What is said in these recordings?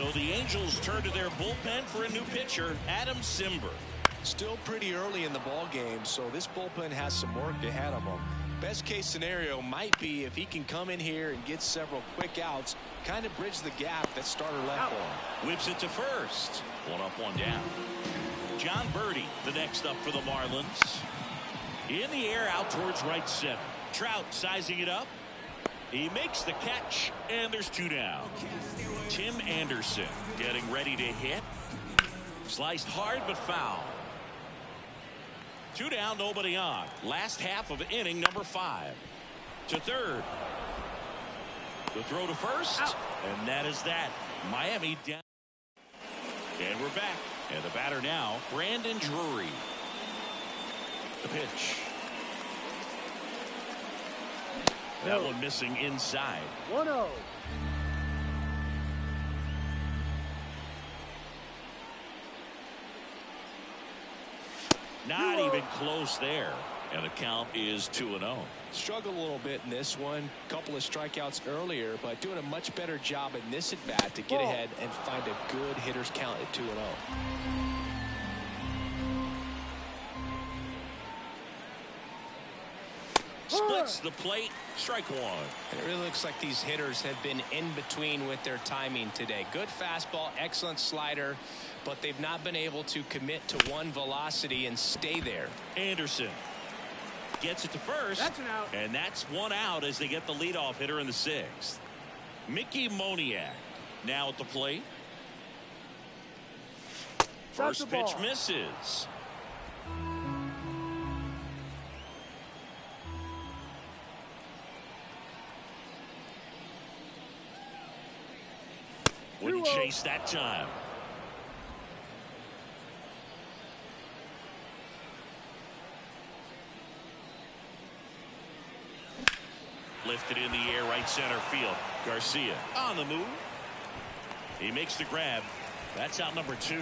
So the Angels turn to their bullpen for a new pitcher, Adam Simber. Still pretty early in the ball game, so this bullpen has some work ahead of them. Best case scenario might be if he can come in here and get several quick outs, kind of bridge the gap that starter left for him. Whips it to first. One up, one down. John Birdie, the next up for the Marlins. In the air, out towards right center. Trout sizing it up. He makes the catch, and there's two down. Tim Anderson getting ready to hit. Sliced hard but foul. Two down, nobody on. Last half of inning number 5. To third. The throw to first. Out. And that is that. Miami down. And we're back. And the batter now, Brandon Drury. The pitch. That one missing inside. 1-0. Not even close there. And the count is 2-0. Struggled a little bit in this one. Couple of strikeouts earlier, but doing a much better job in this at bat to get ahead and find a good hitter's count at 2-0. Splits the plate. Strike one. And it really looks like these hitters have been in between with their timing today. Good fastball, excellent slider, but they've not been able to commit to one velocity and stay there. Anderson gets it to first. That's an out. And that's one out as they get the leadoff hitter in the 6th. Mickey Moniak now at the plate. First pitch misses. Wouldn't chase that time. Lifted in the air, right center field. Garcia on the move. He makes the grab. That's out number 2.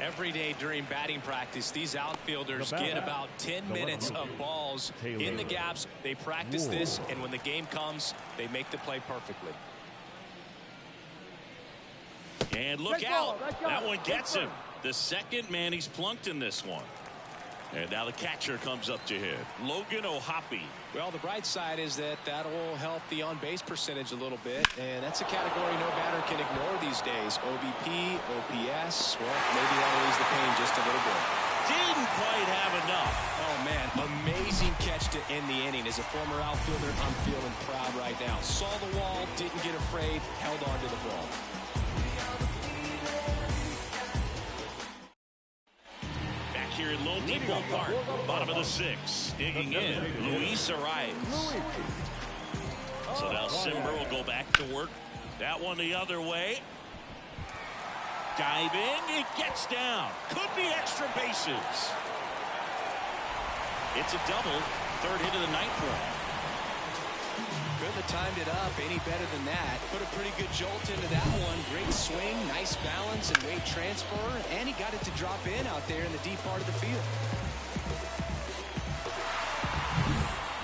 Every day during batting practice, these outfielders get about 10 minutes of balls in the gaps. They practice this, and when the game comes, they make the play perfectly. And look out. That one gets him. The second man he's plunked in this one. And now the catcher comes up to hit. Logan O'Hoppe. Well, the bright side is that will help the on-base percentage a little bit, and that's a category no batter can ignore these days. OBP, OPS, well, maybe that'll ease the pain just a little bit. Didn't quite have enough. Oh, man, amazing catch to end the inning. As a former outfielder, I'm feeling proud right now. Saw the wall, didn't get afraid, held on to the ball. Here in Lone Depot Park, bottom of the 6th, digging in, Luis Arias. So now Simber will go back to work. That one the other way. Diving, it gets down. Could be extra bases. It's a double, 3rd hit of the night for him. Couldn't have timed it up any better than that. Put a pretty good jolt into that one. Great swing, nice balance and weight transfer, and he got it to drop in out there in the deep part of the field.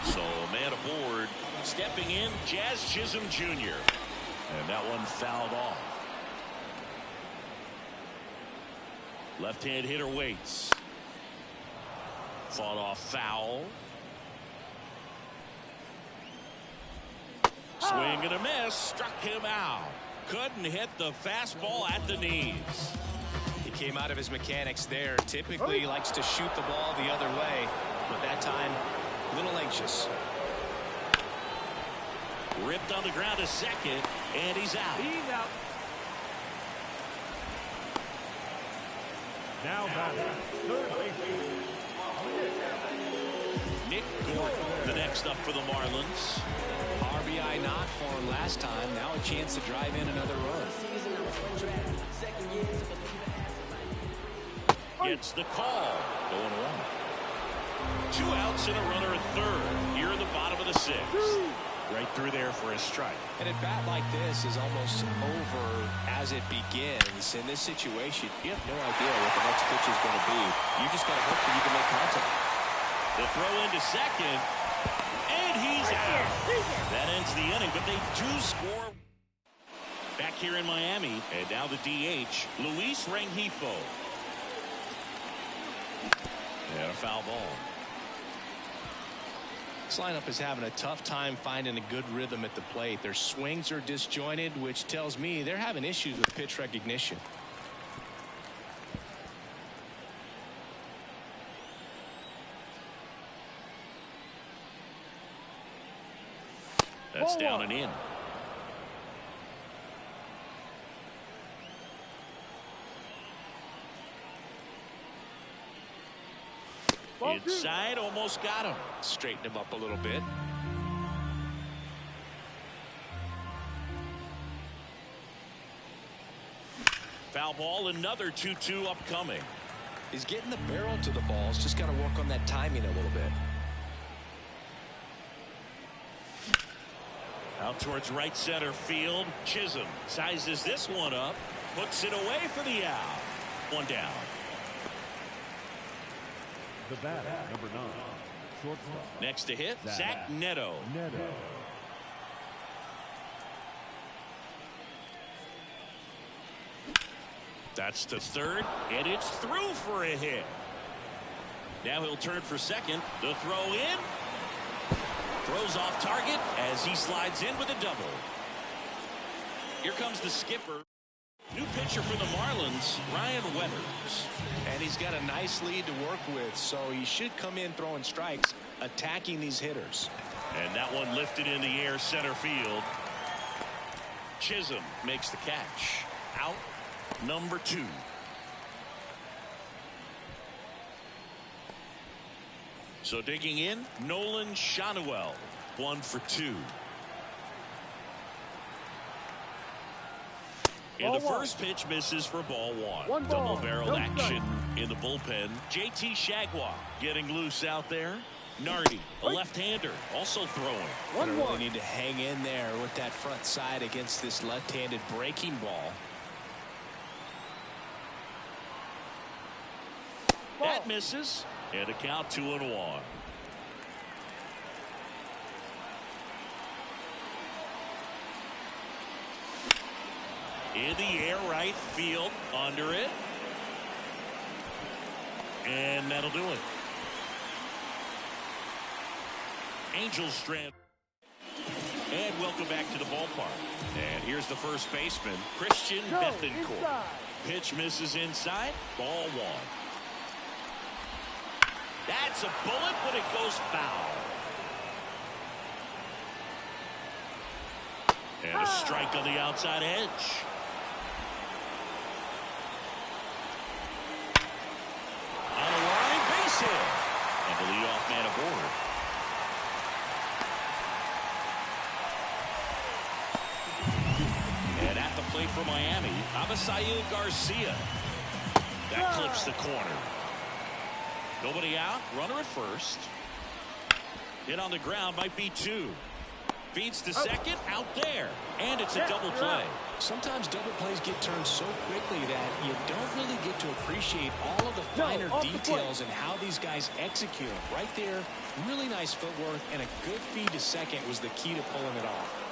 So man aboard, stepping in, Jazz Chisholm Jr. And that one fouled off. Left-hand hitter waits. Fought off foul. Swing and a miss, struck him out. Couldn't hit the fastball at the knees. He came out of his mechanics there. Typically likes to shoot the ball the other way, but that time a little anxious. Ripped on the ground to second, and he's out. He's out. Now batting, third baseman. Nick Gordon, the next up for the Marlins. RBI knock for him last time. Now a chance to drive in another run. Gets the call. 0-1. 2 outs and a runner at third. Here in the bottom of the 6th. Right through there for a strike. And a bat like this is almost over as it begins. In this situation, you have no idea what the next pitch is going to be. You just got to hope that you can make contact. The throw into second. And he's out. That ends the inning, but they do score. Back here in Miami, and now the DH, Luis Rengifo. And a foul ball. This lineup is having a tough time finding a good rhythm at the plate. Their swings are disjointed, which tells me they're having issues with pitch recognition. That's down and in. Inside, almost got him. Straighten him up a little bit. Foul ball, another 2-2 upcoming. He's getting the barrel to the balls. Just got to work on that timing a little bit. Out towards right center field. Chisholm sizes this one up. Puts it away for the out. One down. The batter, number 9, shortstop. Next to hit, Zach Neto. That's to third, and it's through for a hit. Now he'll turn for second. The throw in. Throws off target as he slides in with a double. Here comes the skipper. New pitcher for the Marlins, Ryan Weathers. And he's got a nice lead to work with, so he should come in throwing strikes, attacking these hitters. And that one lifted in the air center field. Chisholm makes the catch. Out number 2. So digging in, Nolan Shanuel, 1 for 2. And the first pitch misses for ball 1. Double-barreled action in the bullpen. JT Shagwa getting loose out there. Nardi, a left-hander, also throwing. They really need to hang in there with that front side against this left-handed breaking ball. That misses, and a count 2-1. In the air, right field, under it. And that'll do it. Angels strand. And welcome back to the ballpark. And here's the first baseman, Christian Bethancourt. Pitch misses inside, ball 1. That's a bullet, but it goes foul. And a strike on the outside edge. On a line, base hit. And the leadoff man aboard. And at the plate for Miami, Avisail Garcia. That clips the corner. Nobody out, runner at first. Hit on the ground, might be 2. Feeds to second, out there. And it's a double play. Sometimes double plays get turned so quickly that you don't really get to appreciate all of the finer details and how these guys execute them. Right there, really nice footwork, and a good feed to second was the key to pulling it off.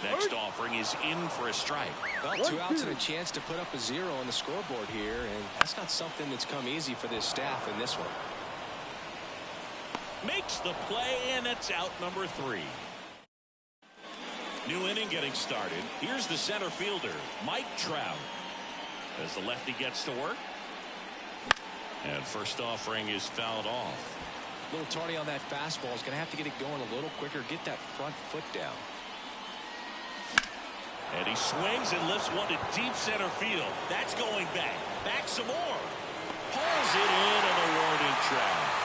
Next offering is in for a strike. Well, 2 outs and a chance to put up a 0 on the scoreboard here, and that's not something that's come easy for this staff in this one. Makes the play, and it's out number 3. New inning getting started. Here's the center fielder, Mike Trout. As the lefty gets to work. And first offering is fouled off. A little tardy on that fastball. Is going to have to get it going a little quicker. Get that front foot down. And he swings and lifts one to deep center field. That's going back. Back some more. Pulls it in on the warning track.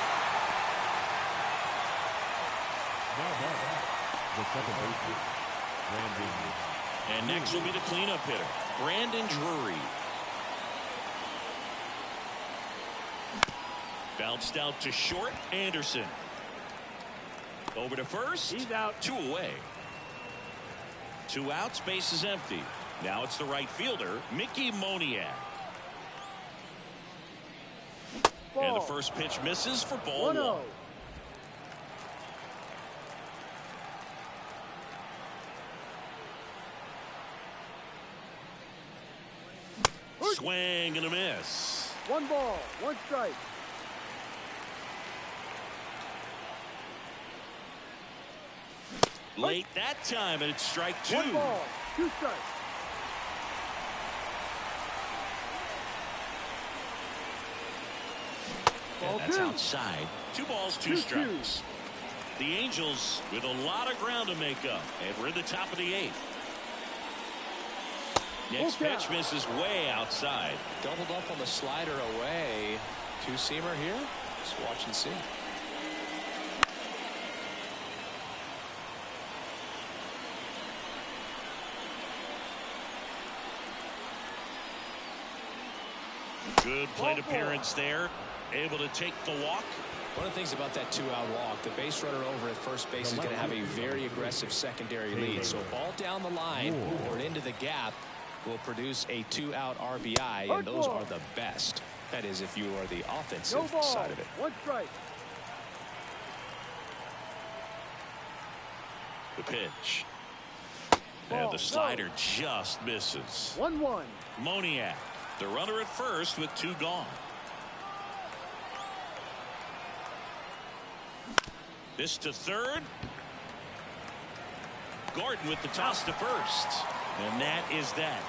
The second baseman, Brandon. And next will be the cleanup hitter, Brandon Drury. Bounced out to short, Anderson. Over to first. He's out. 2 away. 2 outs, base is empty. Now it's the right fielder, Mickey Moniak. And the first pitch misses for ball 1. Swing and a miss. 1 ball, 1 strike. Late that time, and it's strike 2. 1 ball, 2 strikes. And Ball that's 2. outside. 2 balls, 2 2-2. strikes. The Angels with a lot of ground to make up, and we're in the top of the 8th. Next pitch misses way outside. Doubled up on the slider away. 2-seamer here. Just watch and see. Good plate appearance there. Able to take the walk. One of the things about that 2-out walk, the base runner over at first base is going to have a very aggressive secondary lead. So ball down the line or into the gap will produce a 2-out RBI, and those are the best. That is, if you are the offensive side of it. 1 strike. The pitch. And the slider just misses. 1-1. Moniak, the runner at first with 2 gone. This to third. Gordon with the toss to first. And that is that.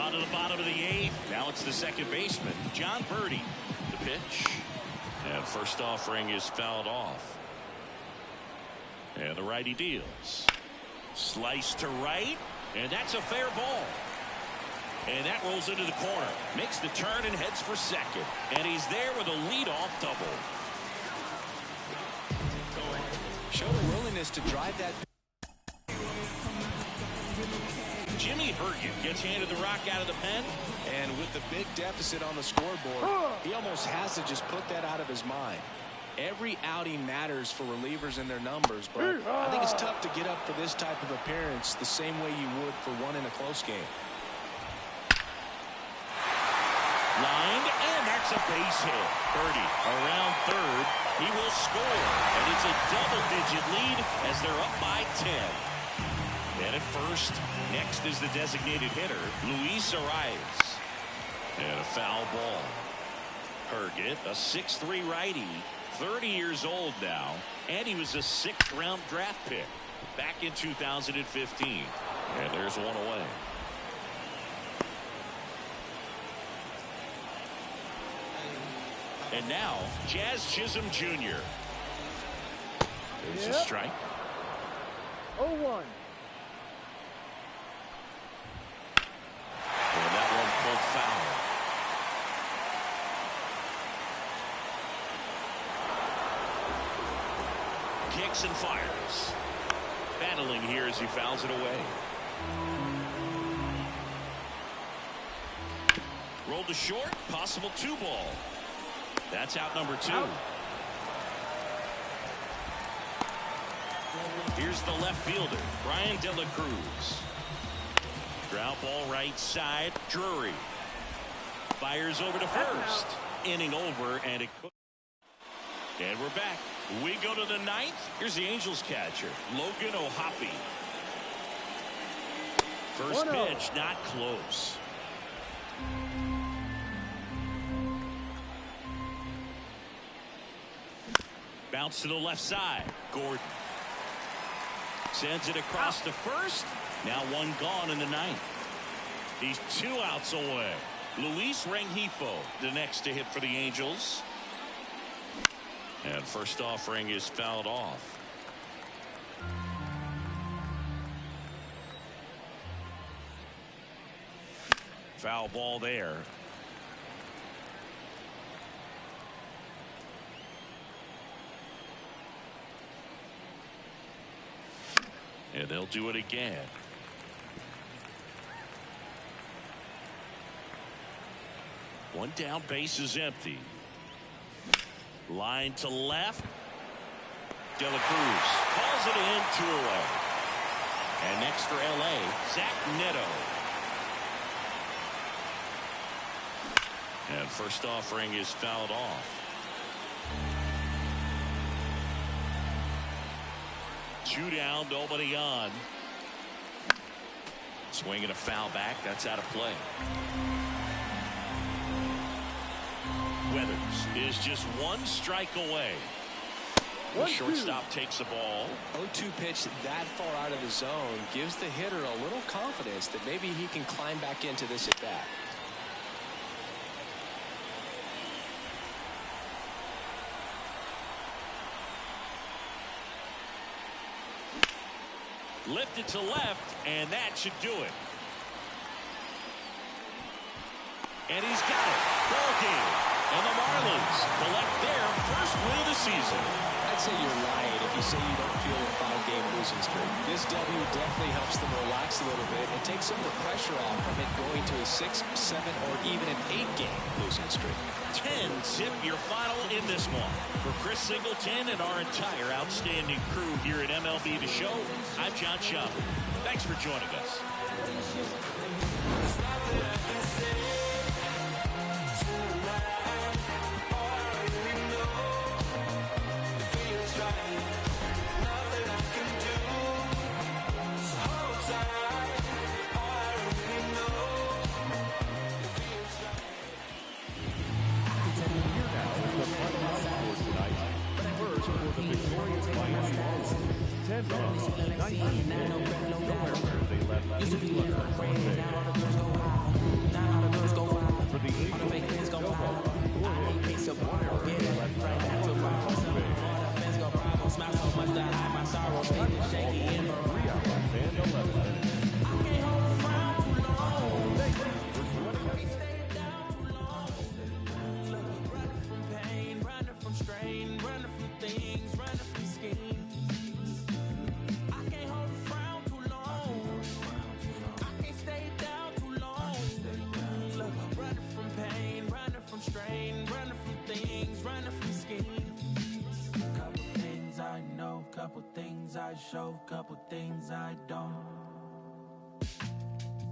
On to the bottom of the eighth. Now it's the second baseman, John Birdie. The pitch. And first offering is fouled off. And the righty deals. Slice to right. And that's a fair ball. And that rolls into the corner. Makes the turn and heads for second. And he's there with a leadoff double. Showed a willingness to drive that. Jimmy Hergen gets handed the rock out of the pen. And with the big deficit on the scoreboard, he almost has to just put that out of his mind. Every outing matters for relievers and their numbers, but I think it's tough to get up for this type of appearance the same way you would for one in a close game. Lined, and that's a base hit. Birdie around third. He will score, and it's a double-digit lead as they're up by 10. And at first, next is the designated hitter, Luis Arias. And a foul ball. Hergen, a 6'3" righty, 30 years old now, and he was a 6th-round draft pick back in 2015. And there's one away. And now, Jazz Chisholm Jr. There's a strike. 0-1. And that one pulled foul. Kicks and fires. Battling here as he fouls it away. Rolled to short. Possible 2-ball. That's out number 2. Out. Here's the left fielder, Brian De La Cruz. Ground ball right side, Drury. Fires over to first. Inning over, and it could. And we're back. We go to the 9th. Here's the Angels catcher, Logan O'Hoppe. First 1-0. pitch, not close. Bounce to the left side. Gordon sends it across to first. Now one gone in the 9th. He's 2 outs away. Luis Rengifo, the next to hit for the Angels. And first offering is fouled off. Foul ball there. And they'll do it again. One down, base is empty. Line to left. De La Cruz calls it in, 2 away. And next for LA, Zach Neto. And first offering is fouled off. 2 down, nobody on. Swinging a foul back. That's out of play. Weathers is just 1 strike away. The shortstop takes the ball. 0-2 pitch that far out of the zone gives the hitter a little confidence that maybe he can climb back into this at bat. Lifted to left, and that should do it. And he's got it. Ball game. And the Marlins collect their first win of the season. I'd say you're lying if you say you don't feel a 5-game losing streak. This W definitely helps them relax a little bit and take some of the pressure off from it going to a 6, 7, or even an 8-game losing streak. 10 zip your final in this one. For Chris Singleton and our entire outstanding crew here at MLB The Show, I'm John Schaub. Thanks for joining us. They left Now all the girls go wild. For the All the Eagles, fake fans go Joe wild. Burrow. I need peace of mind. Get it right back to Bravo. All the fans go Bravo. Smile so much that I hide my sorrow. Feeling shaky and 3 hours and 11 minutes. I can't hold a frown too long. Thank you for joining us. Stay down too long. Running from pain, running from strain, running from things, running from schemes. I can't hold a frown too long. I can't stay down too long. Running from pain, running from strain, running from things, running from schemes. Couple things I know, couple things I show, couple things I don't.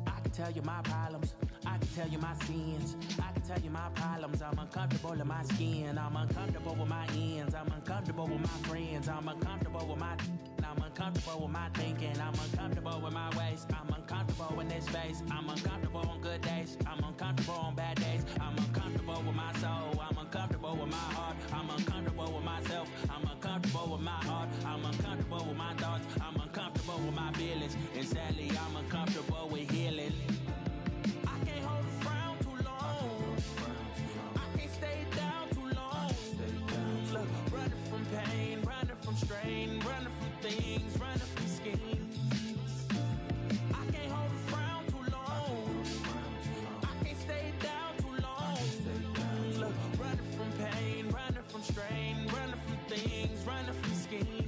I can tell you my problems, I can tell you my sins, I can tell you my problems. I'm uncomfortable in my skin, I'm uncomfortable with my ends, I'm uncomfortable with my friends, I'm uncomfortable with my I'm uncomfortable with my thinking, I'm uncomfortable with my ways, I'm uncomfortable in this space, I'm uncomfortable on good days, I'm uncomfortable on bad days, I'm uncomfortable with my soul, I'm uncomfortable with my heart, I'm uncomfortable with myself, I'm uncomfortable with my heart, I'm uncomfortable with my thoughts, I'm uncomfortable with my feelings, and sadly I'm uncomfortable with healing. I can't hold a frown too long, I can't stay down too long. Look, running from pain, running from strain, running from things, running from schemes. I can't hold a frown too long, I can't stay down too long. Look, running from pain, running from strain, running from things, running from schemes.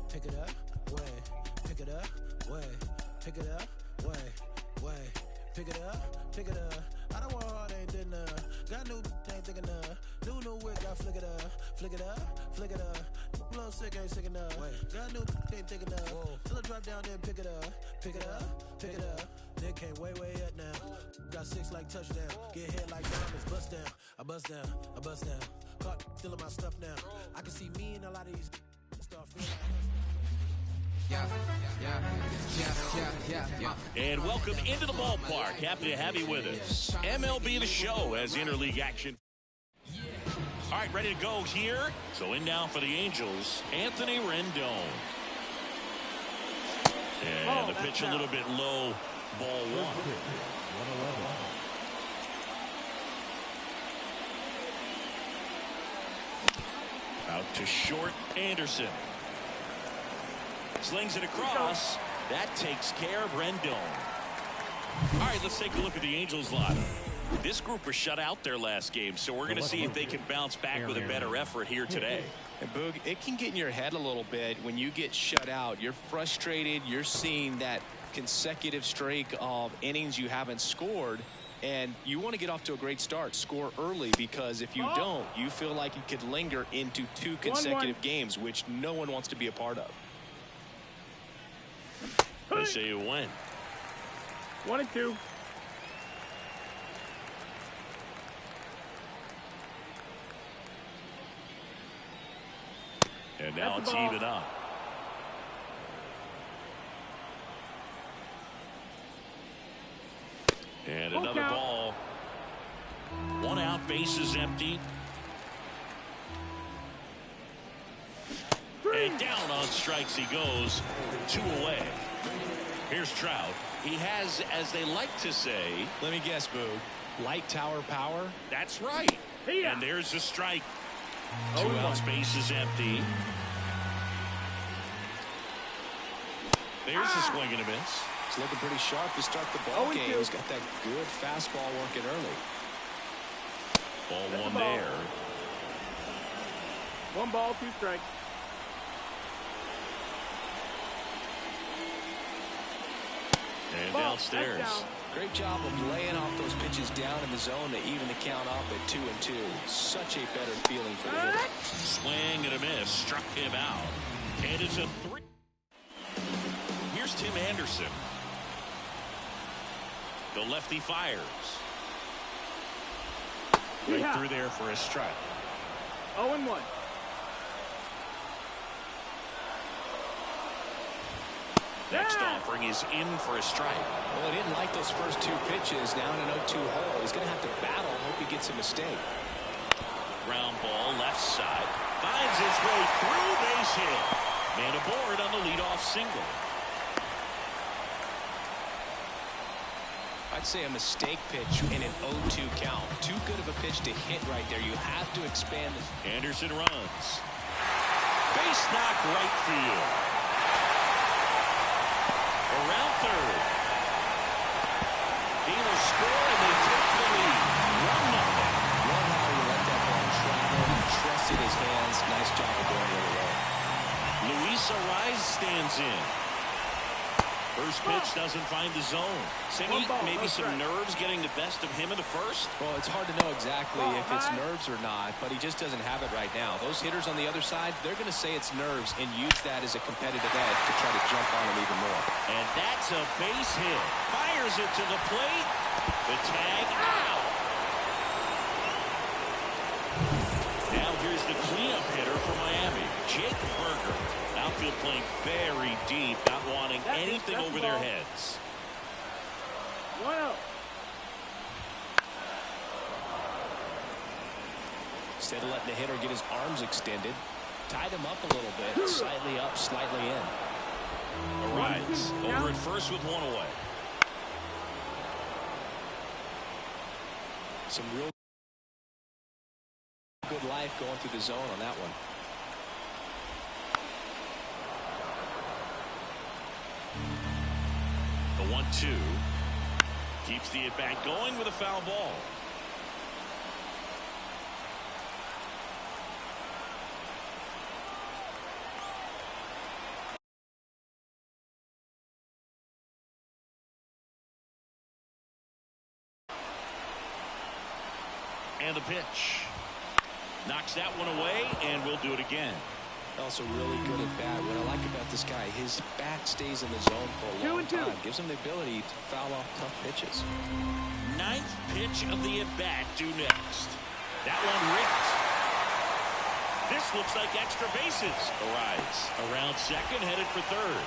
Pick it up, way, pick it up, way, pick it up, way, pick it up, pick it up. I I want hard, ain't did none. Got new, ain't thinking none. New wig, got flick it up, flick it up, flick it up. Blow sick, ain't sick enough. Got new, ain't thinking enough. Till I drop down, then pick it up, pick it up, pick it up. Then came way up now. Got 6 like touchdown. Get hit like diamonds, bust down. I bust down, I bust down. Caught stealing my stuff now. I can see me in a lot of these start feeling And welcome into the ballpark. Happy to have you with us. MLB The Show has interleague action. All right, ready to go here. So in now for the Angels, Anthony Rendon. And the pitch a little bit low, ball 1. 111. Out to short, Anderson. Slings it across. That takes care of Rendon. All right, let's take a look at the Angels lineup. This group was shut out their last game, so we're going to see if they can bounce back with a better effort here today. And Boog, it can get in your head a little bit when you get shut out. You're frustrated. You're seeing that consecutive streak of innings you haven't scored, and you want to get off to a great start. Score early, because if you don't, you feel like you could linger into 2 consecutive games, which no one wants to be a part of. They say you win. 1-2. And now it's even up. And another ball. 1 out, bases empty. And down on strikes he goes. 2 away. Here's Trout. He has, as they like to say, let me guess, Boog, light tower power. That's right. And there's a strike. 2 outs, bases empty. There's a swing and a miss. He's looking pretty sharp to start the ball game. He's got that good fastball working early. Ball 1 there. 1 ball, 2 strikes. And downstairs. Great job of laying off those pitches down in the zone to even the count up at 2-2. Such a better feeling for the hitter. Swing and a miss. Struck him out. And it's a 3. Here's Tim Anderson. The lefty fires. Right through there for a strike. 0-1. Next offering is in for a strike. Well, he didn't like those first 2 pitches. Now in an 0-2 hole. He's going to have to battle. Hope he gets a mistake. Ground ball left side. Finds his way through, base hit. Man aboard on the leadoff single. I'd say a mistake pitch in an 0-2 count. Too good of a pitch to hit right there. You have to expand this. Anderson runs. Base knock right field. Around third. He will score and they take the lead. 1-0. Love how he let that ball travel. He trusted his hands. Nice job of going the other way. Luis Arraez stands in. First pitch doesn't find the zone. Singy, maybe some nerves getting the best of him in the first. Well, it's hard to know exactly if it's nerves or not, but he just doesn't have it right now. Those hitters on the other side, they're going to say it's nerves and use that as a competitive edge to try to jump on him even more. And that's a base hit. Fires it to the plate. The tag out. Now here's the cleanup hitter for Miami, Jake Burger. Outfield playing very deep, not wanting anything over their heads. 1-0. Instead of letting the hitter get his arms extended, tied him up a little bit, slightly up, slightly in. Arraez over at first with 1 away. Some real good life going through the zone on that one. The 1-2 keeps the at-bat going with a foul ball. And the pitch. Knocks that one away, and we'll do it again. Also really good at bat. What I like about this guy, his bat stays in the zone for a long time. Gives him the ability to foul off tough pitches. Ninth pitch of the at-bat due next. That one ripped. This looks like extra bases. Arise. Around second, headed for third.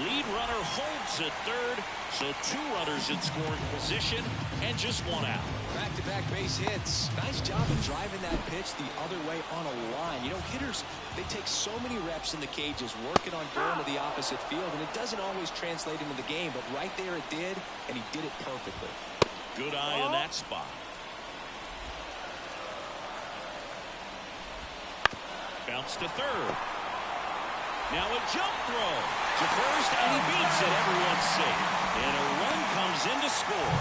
Lead runner holds at third, so 2 runners in scoring position and just 1 out. Back-to-back base hits. Nice job of driving that pitch the other way on a line. You know, hitters, they take so many reps in the cages working on going to the opposite field, and it doesn't always translate into the game, but right there it did, and he did it perfectly. Good eye in that spot. Bounce to third. Now a jump throw to first, and he beats it. Everyone's safe. And a run comes in to score.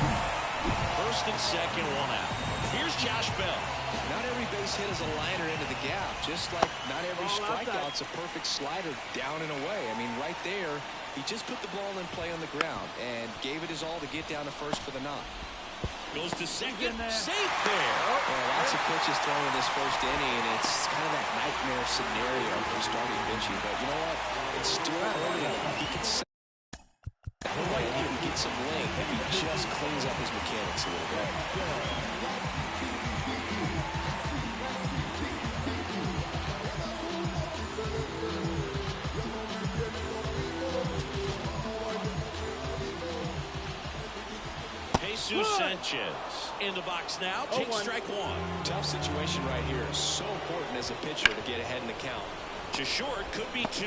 First and second, 1 out. Here's Josh Bell. Not every base hit is a liner into the gap, just like not every strikeout's a perfect slider down and away. I mean, right there, he just put the ball in play on the ground and gave it his all to get down to first for the knock. Goes to second, safe there. Well, lots of pitches thrown in this first inning, and it's kind of that nightmare scenario for starting pitching. But you know what? It's still early enough. He can set right here and get some length if he just cleans up his mechanics a little bit. Jesus Sanchez in the box now. Takes strike 1. Tough situation right here. So important as a pitcher to get ahead in the count. To short, could be 2.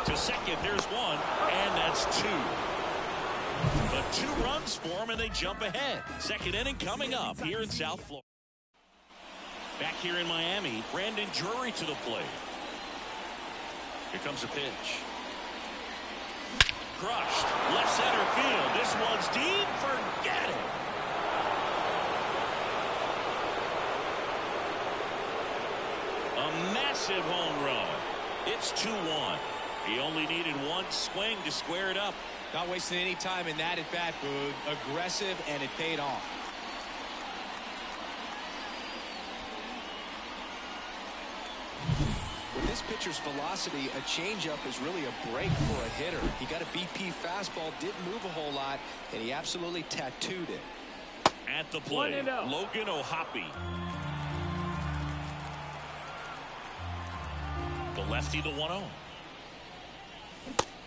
To second, there's 1, and that's 2. But 2 runs for him, and they jump ahead. Second inning coming up here in South Florida. Back here in Miami, Brandon Drury to the plate. Here comes a pitch. Crushed. Left center field. This one's deep. Forget it. A massive home run. It's 2-1. He only needed 1 swing to square it up. Not wasting any time in that at bat, Boog. Aggressive, and it paid off. With this pitcher's velocity, a changeup is really a break for a hitter. He got a BP fastball, didn't move a whole lot, and he absolutely tattooed it. At the plate, Logan O'Hoppe. The lefty, the 1-0.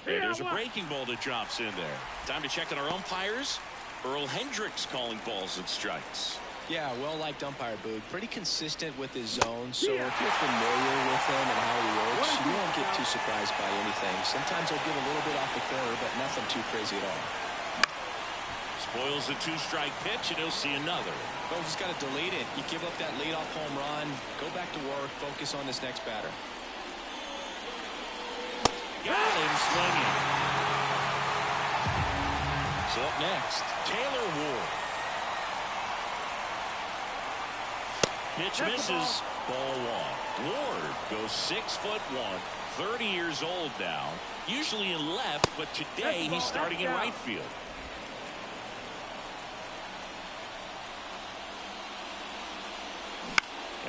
Hey, there's a breaking ball that drops in there. Time to check on our umpires. Earl Hendricks calling balls and strikes. Yeah, well-liked umpire, Boog. Pretty consistent with his zone, so if you're familiar with him and how he works, you won't get too surprised by anything. Sometimes he'll give a little bit off the corner, but nothing too crazy at all. Spoils a 2-strike pitch, and he'll see another. Well, just got to delete it. You give up that leadoff home run, go back to work, focus on this next batter. Got him swinging. So up next, Taylor Ward. Pitch misses. Ball 1. Ward goes 6'1", 30 years old now. Usually in left, but today he's starting in right field.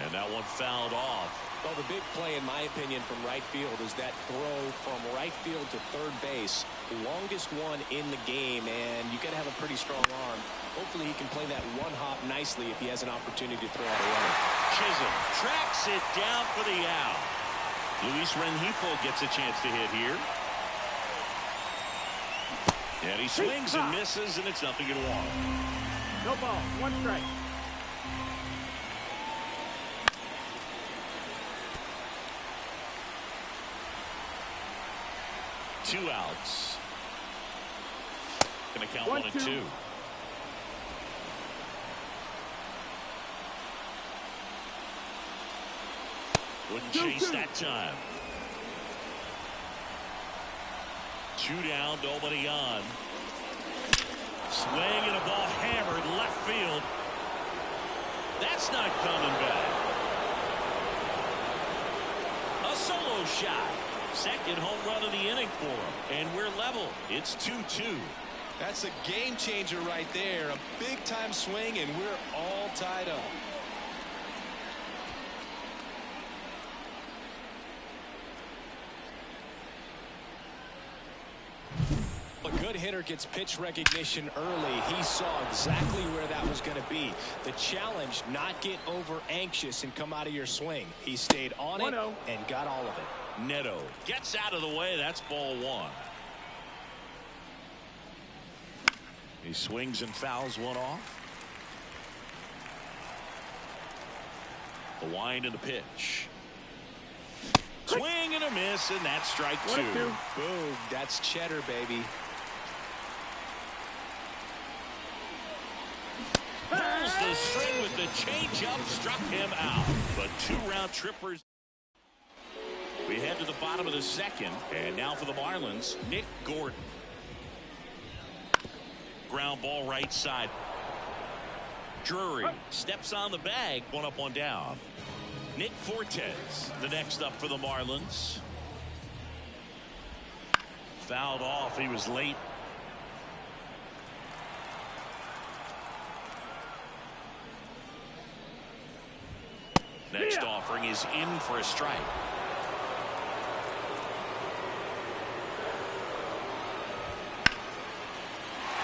And that one fouled off. Well, the big play, in my opinion, from right field is that throw from right field to third base. Longest one in the game, and you got to have a pretty strong arm. Hopefully he can play that one hop nicely if he has an opportunity to throw out a runner. Chisholm tracks it down for the out. Luis Rengifo gets a chance to hit here. And he swings and misses, and it's 0-1. No ball. 1 strike. Two outs. Gonna count 1 and 2. Wouldn't chase that time. 2 down, nobody on. Swing and a ball hammered left field. That's not coming back. A solo shot. Second home run of the inning for him. And we're level. It's 2-2. That's a game changer right there. A big time swing, and we're all tied up. If a good hitter gets pitch recognition early, he saw exactly where that was going to be. The challenge, not get over anxious and come out of your swing. He stayed on it and got all of it. Neto gets out of the way. That's ball one. He swings and fouls one off. The wind and the pitch. Swing and a miss, and that's strike two. Boom. That's cheddar, baby. Pulls the string with the changeup, struck him out. But 2 round trippers. We head to the bottom of the second, and now for the Marlins, Nick Gordon. Ground ball right side. Drury steps on the bag, 1 up, 1 down. Nick Fortes, the next up for the Marlins. Fouled off. He was late. Next offering is in for a strike.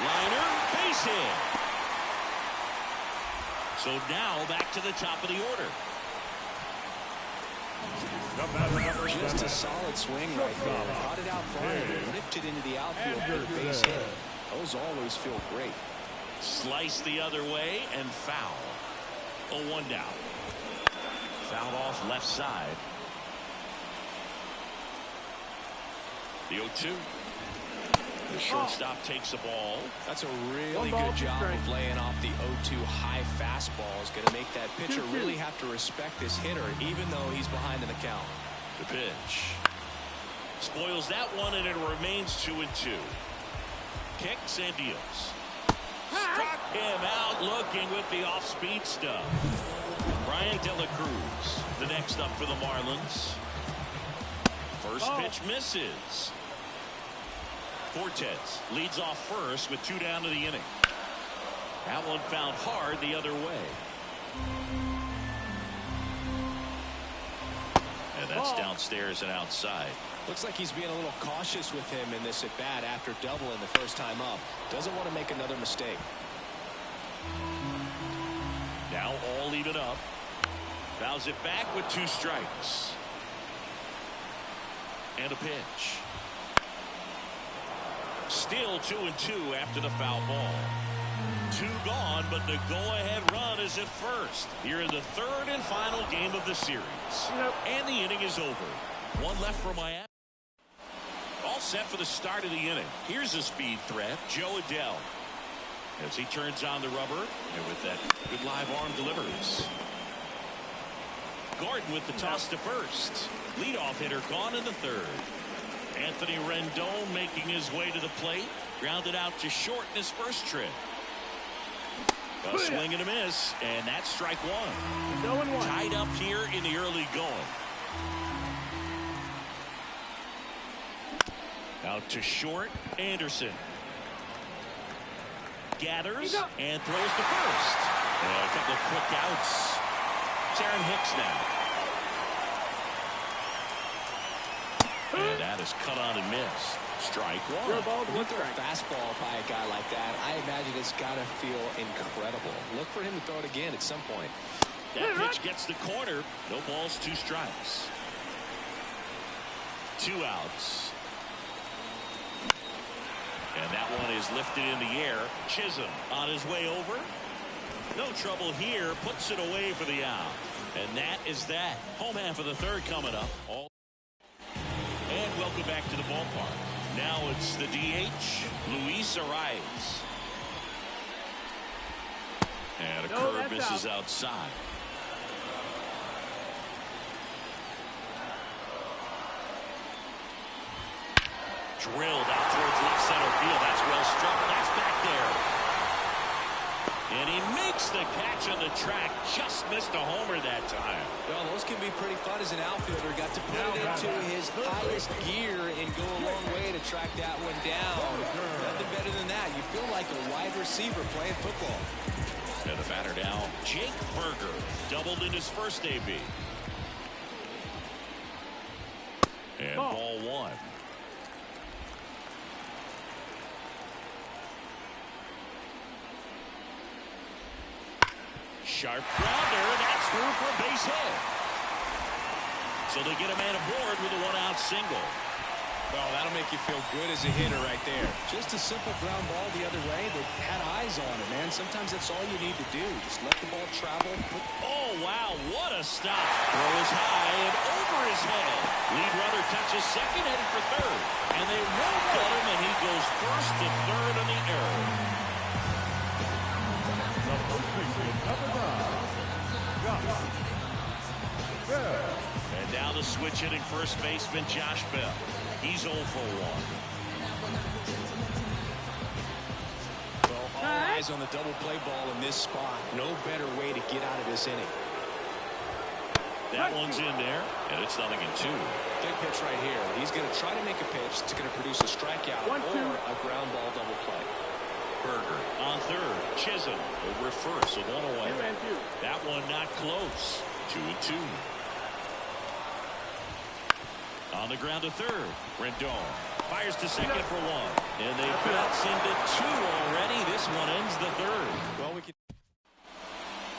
Liner, base hit. So now back to the top of the order. Just a solid swing right there. Caught it out front and ripped it into the outfield for the base hit. Those always feel great. Slice the other way and foul. 0-1 down. Fouled off left side. The 0-2. The shortstop takes the ball. That's a really good job of laying off the 0-2 high fastball. Is going to make that pitcher really have to respect this hitter, even though he's behind in the count. The pitch. Spoils that one, and it remains 2-2. Kicks and deals. Struck him out looking with the off-speed stuff. Brian De La Cruz, the next up for the Marlins. First pitch misses. Fortes leads off first with 2 down to the inning. That one found hard the other way. And that's downstairs and outside. Looks like he's being a little cautious with him in this at bat after doubling the first time up. Doesn't want to make another mistake. Now all even up. Fouls it back with 2 strikes. And a pitch. Still 2-2 after the foul ball. 2 gone, but the go-ahead run is at first. Here in the 3rd and final game of the series. And the inning is over. 1 left for Miami. All set for the start of the inning. Here's a speed threat, Joe Adele. As he turns on the rubber, and with that good live arm delivers. Gordon with the toss to first. Leadoff hitter gone in the 3rd. Anthony Rendon making his way to the plate. Grounded out to short in his first trip. A swing and a miss, and that's strike 1. Tied up here in the early going. Out to short, Anderson. Gathers and throws to first. And a couple of quick outs. It's Aaron Hicks now. And that is cut on and missed. Strike 1. When you throw a fastball by a guy like that, I imagine it's got to feel incredible. Look for him to throw it again at some point. That pitch gets the corner. No balls, 2 strikes. 2 outs. And that one is lifted in the air. Chisholm on his way over. No trouble here. Puts it away for the out. And that is that. Home half of the 3rd coming up. And welcome back to the ballpark. Now it's the DH, Luis Arias. And a curve misses outside. Drilled out towards left center field. That's well struck. That's back there. And he makes the catch on the track. Just missed a homer that time. Well, those can be pretty fun as an outfielder. Got to put it into his highest gear and go a long way to track that one down. Nothing better than that. You feel like a wide receiver playing football. And the batter now, Jake Berger, doubled in his first AB. And ball 1. Sharp grounder. That's through for a base hit. So they get a man aboard with a one-out single. Well, that'll make you feel good as a hitter right there. Just a simple ground ball the other way. They had eyes on it, man. Sometimes that's all you need to do. Just let the ball travel. Oh, wow. What a stop. Throw is high and over his head. Lead runner touches second, headed for third. And they won't get him, and he goes first to third on the error. The first baseman of the ground, Josh Bell. And now the switch hitting first baseman, Josh Bell. He's 0 for 1. Well, all eyes on the double play ball in this spot. No better way to get out of this inning. That one's in there, and it's 0-2. Big pitch right here. He's going to try to make a pitch that's going to produce a strikeout or a ground ball double play. Berger on third. Chisholm over first, so 1 away. That one not close. 2-2. On the ground to third. Rendon fires to second for 1. And they bounce into 2 already. This one ends the third. Well, we can.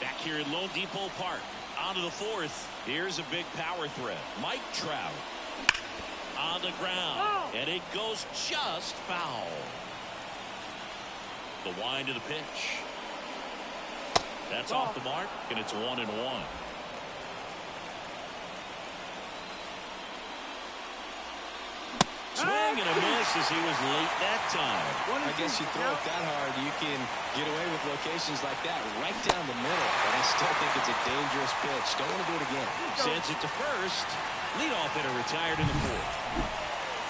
Back here at Lone Depot Park. On to the fourth. Here's a big power threat. Mike Trout on the ground. And it goes just foul. The wind to the pitch. That's off the mark, and it's 1-1. Swing and a miss as he was late that time. I guess you throw it that hard, you can get away with locations like that right down the middle. But I still think it's a dangerous pitch. Don't want to do it again. Sends it to first. Leadoff hitter retired in the fourth.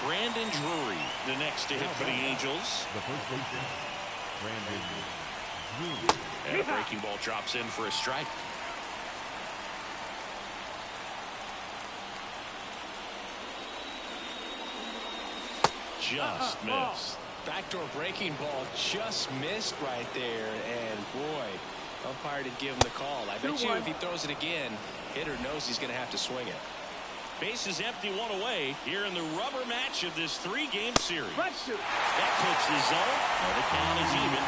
Brandon Drury, the next to hit for the Angels. The first baseman, Brandon Drury. And a breaking ball drops in for a strike. Just missed. Backdoor breaking ball just missed right there. And boy, umpire did give him the call. I bet you if he throws it again, hitter knows he's going to have to swing it. Bases empty, 1 away here in the rubber match of this 3-game series. That puts the zone, and the count is even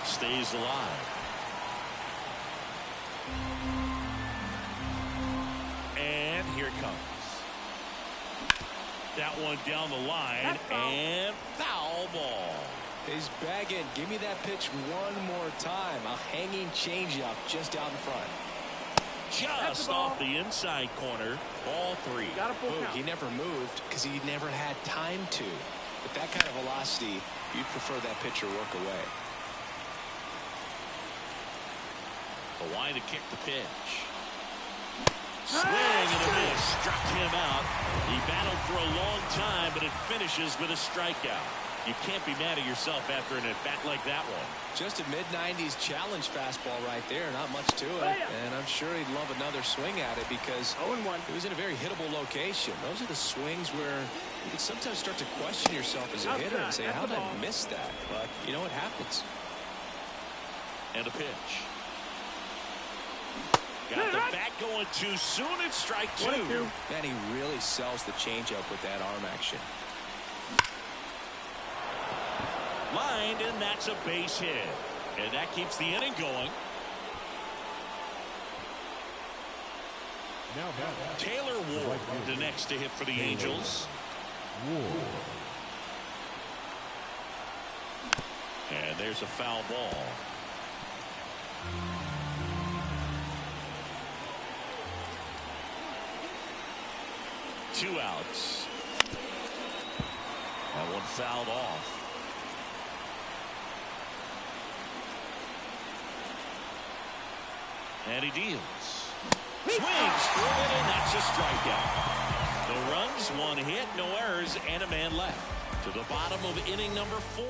2-2. Stays alive. And here it comes. That one down the line, and foul ball. He's bagging. Give me that pitch one more time. A hanging changeup just out in front. Just off the inside corner. Ball 3. He never moved because he never had time to. With that kind of velocity, you'd prefer that pitcher work away. The line to kick the pitch. Swing and a miss. Struck him out. He battled for a long time, but it finishes with a strikeout. You can't be mad at yourself after an at-bat like that one. Just a mid-90s challenge fastball right there. Not much to it. And I'm sure he'd love another swing at it because it was in a very hittable location. Those are the swings where you can sometimes start to question yourself as a hitter and say, how did I miss that? But, you know, it happens. And a pitch. Got the bat going too soon. It's strike 2. Man, he really sells the changeup with that arm action. Lined, and that's a base hit. And that keeps the inning going. Now back. Taylor Ward, the next to hit for the Angels. Ward. And there's a foul ball. Two outs. That one fouled off. And he deals. Swings through it, and that's a strikeout. No runs, 1 hit, no errors, and a man left. To the bottom of inning number 4.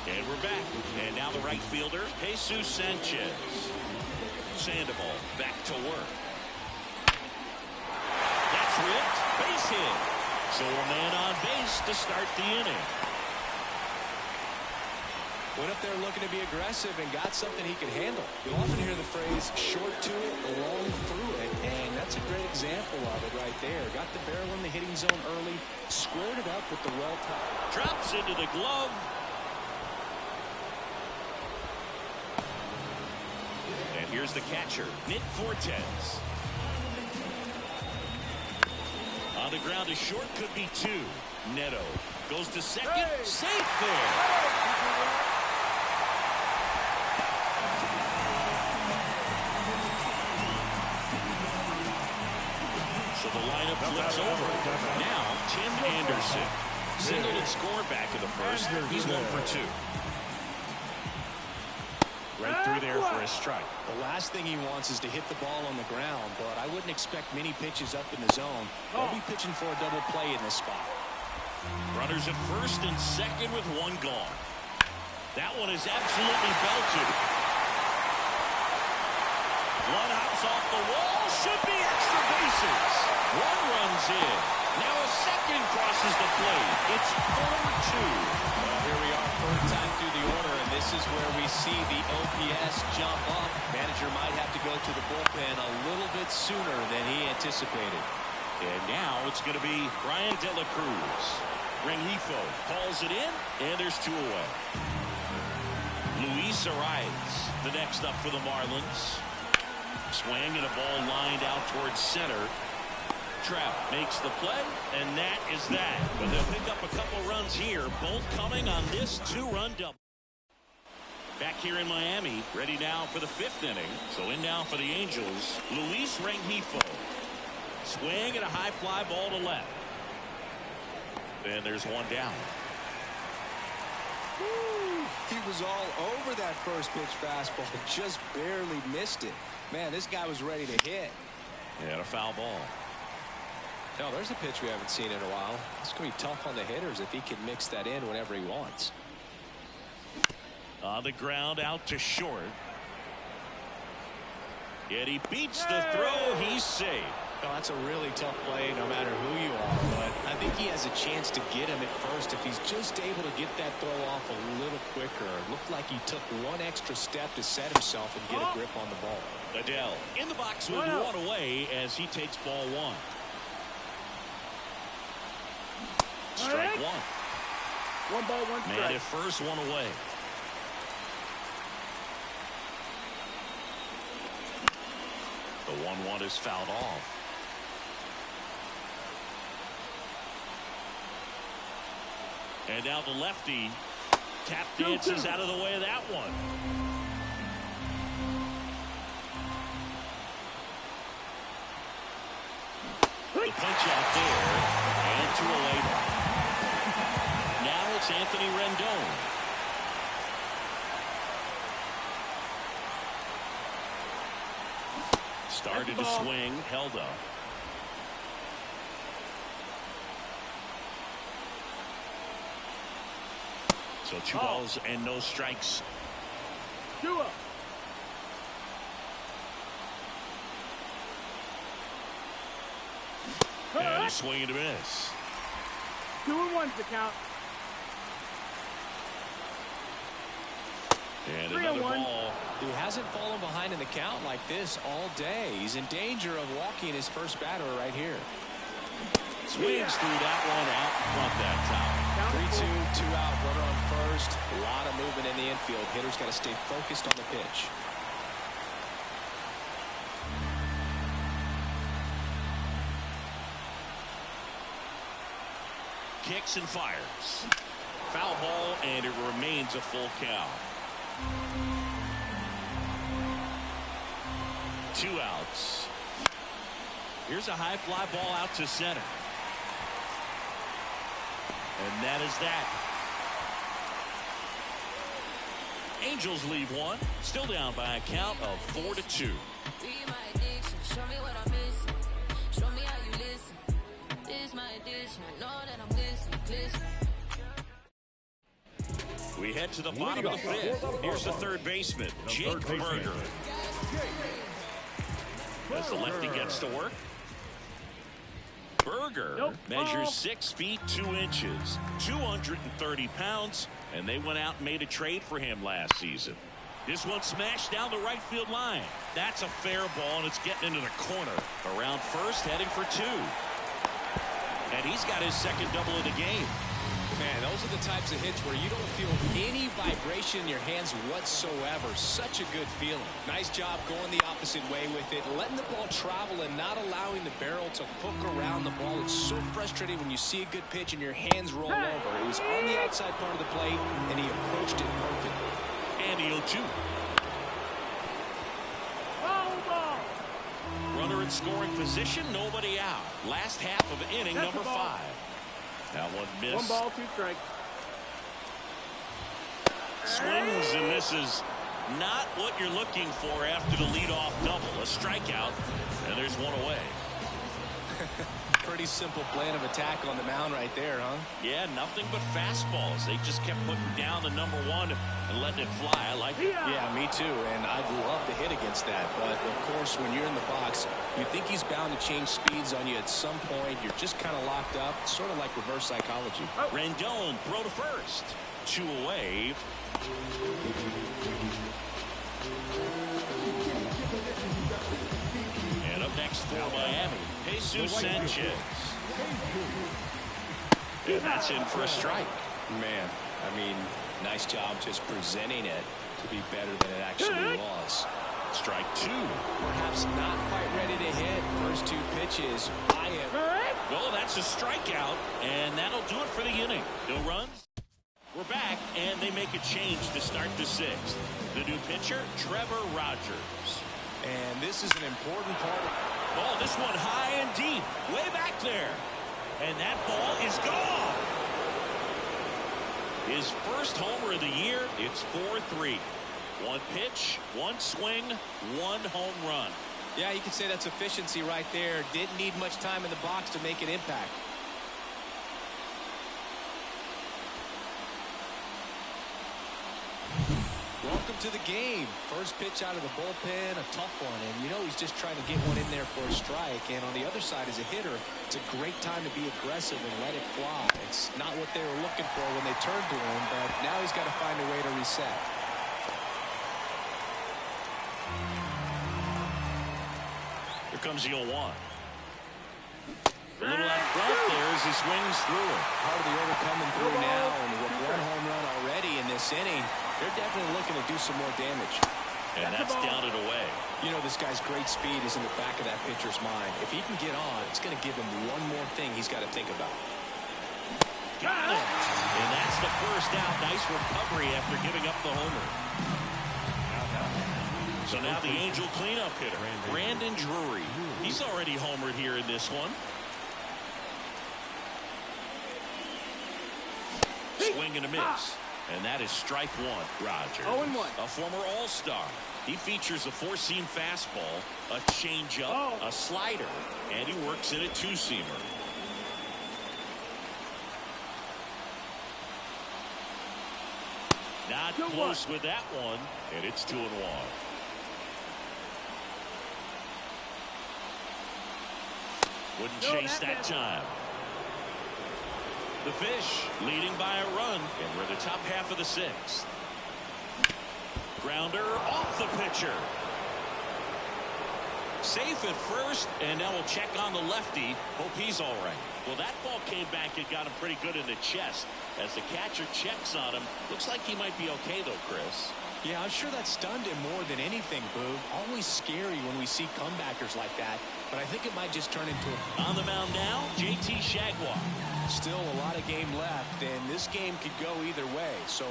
And we're back. And now the right fielder, Jesus Sanchez. Sandoval back to work. That's ripped. Base hit. So a man on base to start the inning. Went up there looking to be aggressive and got something he could handle. You'll often hear the phrase short to it, long through it, and that's a great example of it right there. Got the barrel in the hitting zone early, squared it up with the well-timed. Drops into the glove. And here's the catcher, Nick Fortes. On the ground, a short could be two. Neto goes to second. Hey. Safe there. So the lineup flips over. Now, Tim Anderson. Singled and scored back in the first. He's 1 for 2. Right through there for a strike. The last thing he wants is to hit the ball on the ground, but I wouldn't expect many pitches up in the zone. They'll be pitching for a double play in this spot. Runners at first and second with one gone. That one is absolutely belted. One hops off the wall. Should be extra bases. One runs in. Now a second crosses the plate. It's 4-2. Well, here we are, third time through the order, and this is where we see the OPS jump up. Manager might have to go to the bullpen a little bit sooner than he anticipated. And now it's going to be Ryan De La Cruz. Rengifo calls it in, and there's 2 away. Luis Arias, the next up for the Marlins. Swing and a ball lined out towards center. Trout makes the play, and that is that. But they'll pick up a couple runs here, both coming on this 2-run double. Back here in Miami, ready now for the 5th inning. So in now for the Angels, Luis Rengifo. Swing and a high fly ball to left. And there's one down. Woo, he was all over that first pitch fastball, just barely missed it. Man, this guy was ready to hit. And a foul ball. No, there's a pitch we haven't seen in a while. It's going to be tough on the hitters if he can mix that in whenever he wants. On the ground out to short. Yet he beats the throw. He's safe. Well, that's a really tough play no matter who you are, but I think he has a chance to get him at first if he's just able to get that throw off a little quicker. It looked like he took one extra step to set himself and get a grip on the ball. Adele in the box with one away as he takes ball 1. Strike 1. 1 ball, 1 strike. Man at first, 1 away. The 1-1 is fouled off. And now the lefty tap dances out of the way of that one. The punch out there, and to a later. Now it's Anthony Rendon. Started to swing, held up. So 2 balls and no strikes. 2 up. And a swing and a miss. 2-1's the count. And another ball. He hasn't fallen behind in the count like this all day. He's in danger of walking his first batter right here. Swings through that one out in front that time. 3-2, 2 out, runner on first. A lot of movement in the infield. Hitter's got to stay focused on the pitch. Kicks and fires. Foul ball, and it remains a full count. 2 outs. Here's a high fly ball out to center. And that is that. Angels leave 1. Still down by a count of 4-2. We head to the bottom of the 5th. Here's the third baseman, Jake Burger. As the lefty gets to work. Burger measures 6 feet 2 inches, 230 pounds, and they went out and made a trade for him last season. This one smashed down the right field line. That's a fair ball, and it's getting into the corner. Around first, heading for 2. And he's got his second double of the game. Man, those are the types of hits where you don't feel any vibration in your hands whatsoever. Such a good feeling. Nice job going the opposite way with it, letting the ball travel and not allowing the barrel to hook around the ball. It's so frustrating when you see a good pitch and your hands roll over. It was on the outside part of the plate, and he approached it perfectly. And the 0-2. Ball. Runner in scoring position, nobody out. Last half of inning number 5. That one missed. 1 ball, 2 strikes. Swings and misses. Not what you're looking for after the leadoff double. A strikeout, and there's one away. Pretty simple plan of attack on the mound right there, huh? Yeah, nothing but fastballs. They just kept putting down the number 1 and letting it fly. I like it. Yeah, me too, and I'd love to hit against that. But, of course, when you're in the box, you think he's bound to change speeds on you at some point. You're just kind of locked up, sort of like reverse psychology. Rendon, throw to first. 2 away. And up next for Miami, Jesus Sanchez. And that's in for a strike. Man, I mean, nice job just presenting it to be better than it actually was. Strike 2. Perhaps not quite ready to hit. First 2 pitches. Well, that's a strikeout, and that'll do it for the inning. No runs. We're back, and they make a change to start the 6th. The new pitcher, Trevor Rogers. And this is an important part of... Oh, this one high and deep, way back there. And that ball is gone. His first homer of the year, it's 4-3. 1 pitch, 1 swing, 1 home run. Yeah, you could say that's efficiency right there. Didn't need much time in the box to make an impact. Welcome to the game. First pitch out of the bullpen, a tough one. And you know he's just trying to get one in there for a strike. And on the other side, as a hitter, it's a great time to be aggressive and let it fly. It's not what they were looking for when they turned to him, but now he's got to find a way to reset. Here comes the 0-1. A little out front there as he swings through it. Part of the order coming through now, and with 1 home run already in this inning, they're definitely looking to do some more damage. And that's down and away. You know, this guy's great speed is in the back of that pitcher's mind. If he can get on, it's going to give him one more thing he's got to think about. Got it. And that's the first out. Nice recovery after giving up the homer. So now the Angel cleanup hitter, Brandon Drury. He's already homered here in this one. Swing and a miss. And that is strike 1, Rogers. 0-1. A former All-Star. He features a 4-seam fastball, a changeup, a slider, and he works in a 2-seamer. Not close with that one, and it's 2-1. Wouldn't chase that time. The Fish leading by a run, and we're in the top half of the 6th. Grounder off the pitcher. Safe at first, and now we'll check on the lefty. Hope he's all right. Well, that ball came back and got him pretty good in the chest. As the catcher checks on him, looks like he might be okay, though, Chris. Yeah, I'm sure that stunned him more than anything, Boog. Always scary when we see comebackers like that, but I think it might just turn into a... On the mound now, JT Jaguar. Still a lot of game left, and this game could go either way. So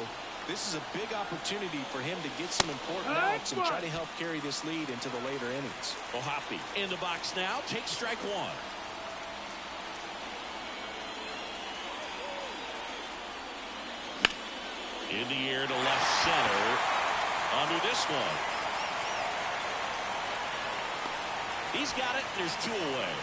this is a big opportunity for him to get some important outs and try to help carry this lead into the later innings. O'Hoppe in the box now, takes strike 1. In the air to left center. Under this one. He's got it. There's 2 away.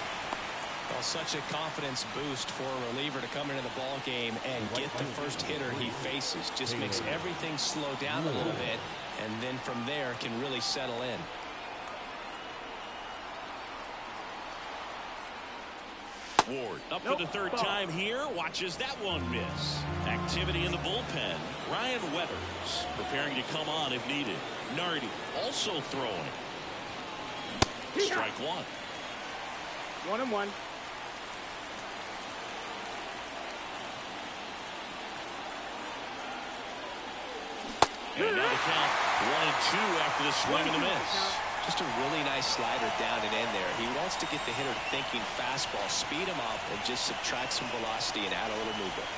Well, such a confidence boost for a reliever to come into the ball game and get the first hitter he faces. Just makes everything slow down a little bit, and then from there can really settle in. Ward up for the 3rd time here. Watches that one miss. Activity in the bullpen. Ryan Weathers preparing to come on if needed. Nardi also throwing. Strike 1. 1-1. And now the count 1-2 after the swing and the miss. Just a really nice slider down and in there. He wants to get the hitter thinking fastball, speed him up, and just subtract some velocity and add a little movement.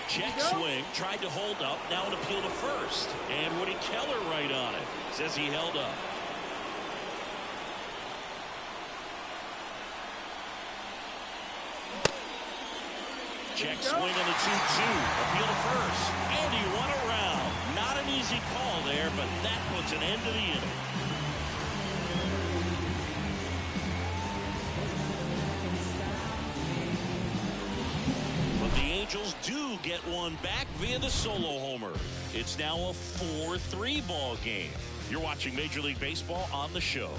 Check swing, tried to hold up, now an appeal to first. And Woody Keller right on it. Says he held up. Check swing on the 2-2. Appeal to first. And he won around. Not an easy call there, but that puts an end to the inning. But the Angels do get one back via the solo homer. It's now a 4-3 ball game. You're watching Major League Baseball on the show.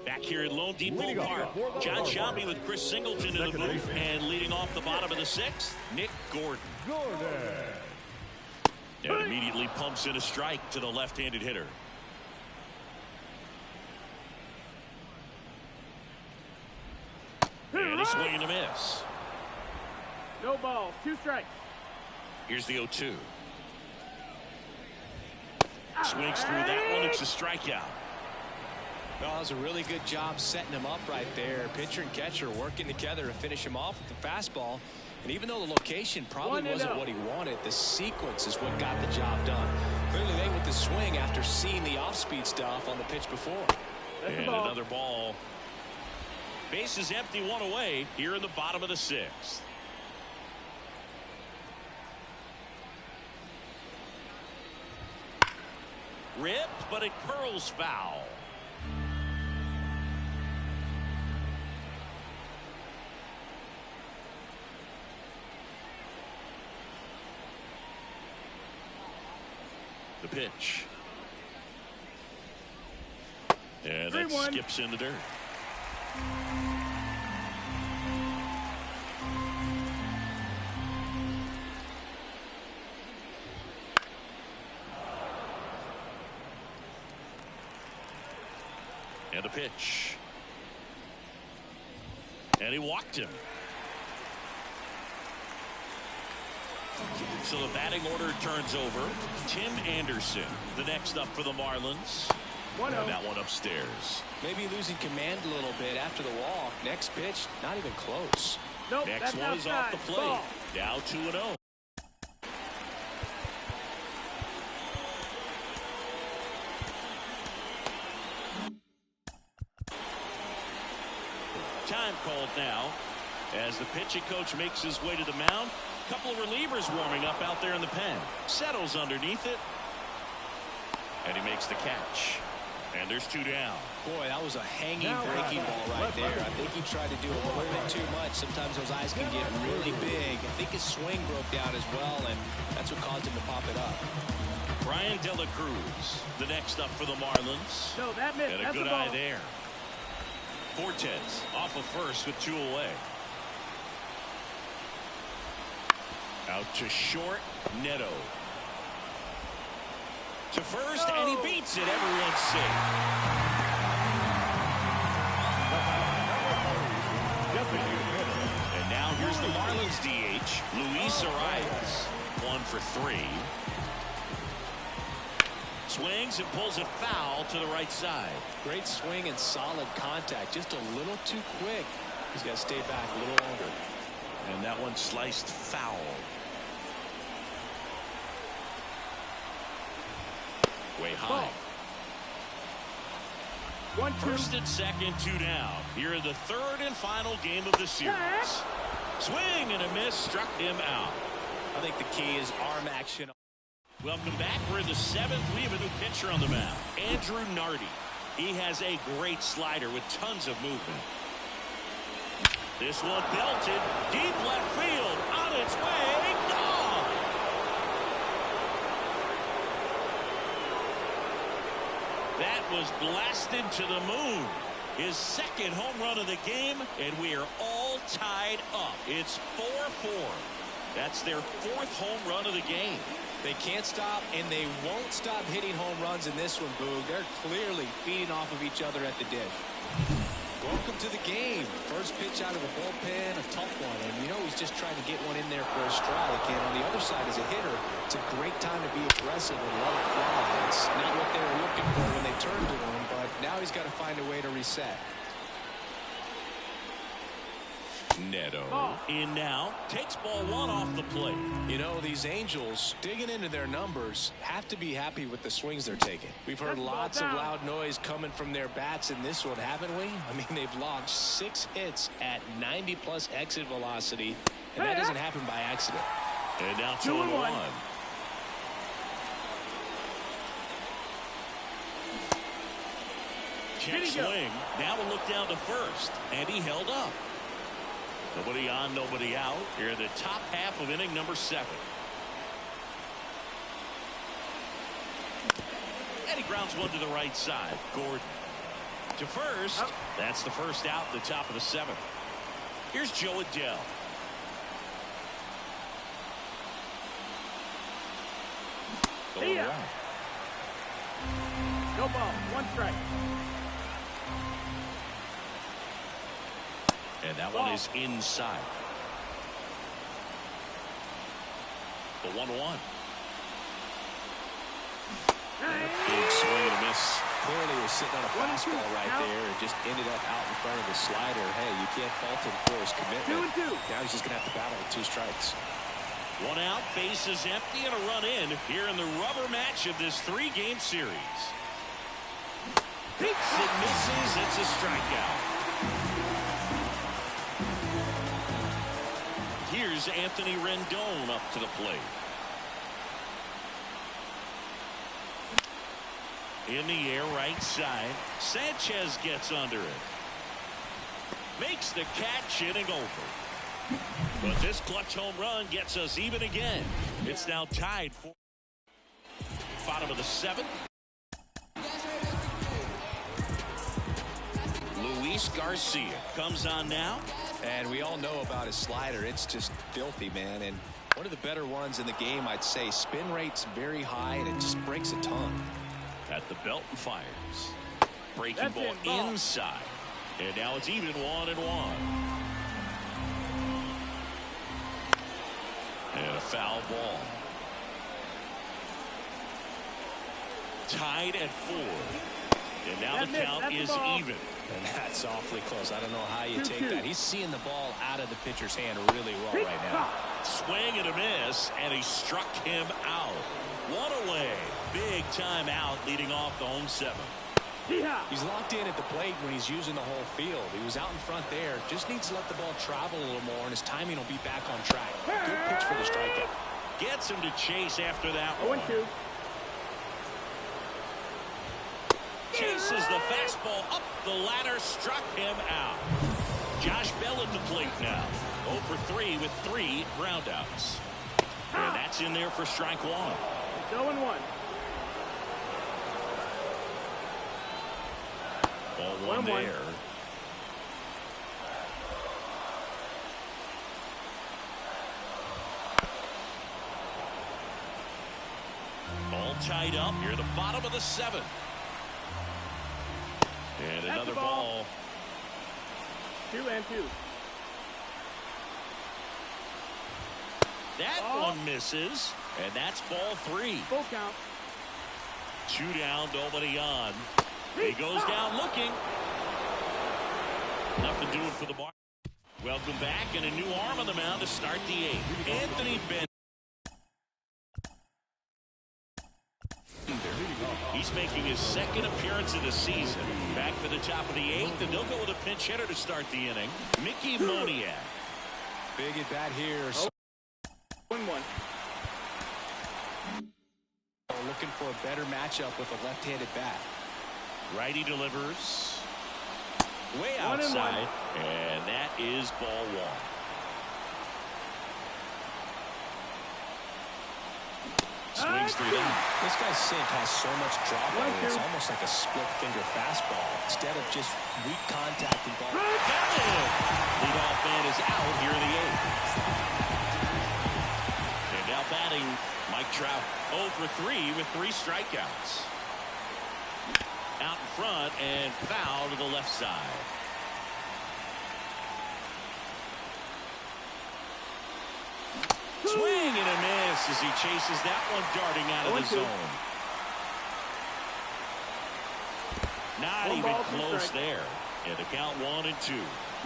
Back here at Lone Depot Park, John Shelby with Chris Singleton in the booth, and leading off the bottom of the sixth, Nick Gordon. And immediately pumps in a strike to the left-handed hitter. And a swing and a miss. No balls, 2 strikes. Here's the 0-2. Swings through that one. It's a strikeout. Well, it was a really good job setting him up right there. Pitcher and catcher working together to finish him off with the fastball. And even though the location probably wasn't what he wanted, the sequence is what got the job done. Clearly they with the swing after seeing the off-speed stuff on the pitch before. And another ball. Bases empty, one away here in the bottom of the sixth. Rip, but it curls foul. The pitch. And that skips in the dirt. And a pitch. And he walked him. So the batting order turns over. Tim Anderson, the next up for the Marlins. And that one upstairs. Maybe losing command a little bit after the walk. Next pitch, not even close. Nope, next one is off the plate. Ball. Now 2-0. Time called now as the pitching coach makes his way to the mound. Couple of relievers warming up out there in the pen. Settles underneath it. And he makes the catch. And there's 2 down. Boy, that was a hanging breaking ball right there. I think he tried to do a little bit too much. Sometimes those eyes can get really big. I think his swing broke down as well, and that's what caused him to pop it up. Brian De La Cruz, the next up for the Marlins. No, that missed. And a good eye there. Fortes off of first with 2 away. Out to short, Neto. To first, and he beats it. Everyone's safe. And now here's the Marlins DH, Luis Arias. 1 for 3. Swings and pulls it foul to the right side. Great swing and solid contact. Just a little too quick. He's got to stay back a little longer. And that one sliced foul. Way high. 1-2. First and second, 2 down. Here in the third and final game of the series. Swing and a miss, struck him out. I think the key is arm action. Welcome back. We're in the 7th. We have a new pitcher on the mound, Andrew Nardi. He has a great slider with tons of movement. This one belted deep left field, on its way, gone. That was blasted to the moon. His second home run of the game, and we are all tied up. It's 4-4. That's their 4th home run of the game. They can't stop, and they won't stop hitting home runs in this one, Boog. They're clearly feeding off of each other at the dish. Welcome to the game. First pitch out of the bullpen, a tough one. And you know he's just trying to get one in there for a strike. And on the other side, as a hitter, it's a great time to be aggressive and let it fly. It's not what they were looking for when they turned to him, but now he's got to find a way to reset. Neto in now, takes ball one off the plate. You know, these Angels, digging into their numbers, have to be happy with the swings they're taking. We've heard lots of loud noise coming from their bats in this one, haven't we? I mean, they've launched 6 hits at 90+ exit velocity, and that doesn't happen by accident. And now 2-1. Check swing. Now we'll look down to first, and he held up. Nobody on, nobody out. Here in the top half of inning number 7. And he grounds one to the right side. Gordon to first. That's the first out at the top of the 7th. Here's Joe Adele. No ball. 1 strike. And that one is inside. The 1-1. Big swing and a miss. Clearly was sitting on a fastball right there and just ended up out in front of the slider. Hey, you can't fault him for his commitment. 2-2. Now he's just going to have to battle with 2 strikes. 1 out, bases empty, and a run in here in the rubber match of this 3-game series. Hits and misses. It's a strikeout. Here's Anthony Rendon up to the plate. In the air, right side. Sanchez gets under it. Makes the catch, inning over. But this clutch home run gets us even again. It's now tied for bottom of the 7th. Luis Garcia comes on now. And we all know about his slider. It's just filthy, man. And one of the better ones in the game, I'd say. Spin rate's very high, and it just breaks a ton. At the belt and fires. Breaking ball inside. And now it's even 1-1. And a foul ball. Tied at 4. And now the count is even. And that's awfully close. I don't know how you take that. He's seeing the ball out of the pitcher's hand really well right now. Swing and a miss, and he struck him out. 1 away. Big time out leading off the home 7th. He's locked in at the plate when he's using the whole field. He was out in front there. Just needs to let the ball travel a little more, and his timing will be back on track. Good pitch for the strikeout. Gets him to chase after that one. 0-2. Chases the fastball up the ladder, struck him out. Josh Bell at the plate now. 0 for 3 with 3 groundouts. And that's in there for strike 1. 0-1. Ball 1 there. All tied up near the bottom of the 7th. And another ball. 2-2. That one misses, and that's ball 3. Full count. 2 down, nobody on. He goes down looking. Nothing doing for the bar. Welcome back, and a new arm on the mound to start the 8th. Anthony Bender. He's making his 2nd appearance of the season. Back for the top of the 8th, and they'll go with a pinch hitter to start the inning. Mickey Moniak. Big at bat here. 1-1. Looking for a better matchup with a left-handed bat. Righty delivers. Way outside. And that is ball 1. Swings through that. This guy's sink has so much drop on it. It's almost like a split-finger fastball. Instead of just weak contact and ball. Got it! Leadoff man is out here in the 8th. And now batting Mike Trout. 0 for 3 with 3 strikeouts. Out in front and foul to the left side. Swing and a miss as he chases that one darting out of the zone. Not even close there. And the count 1-2.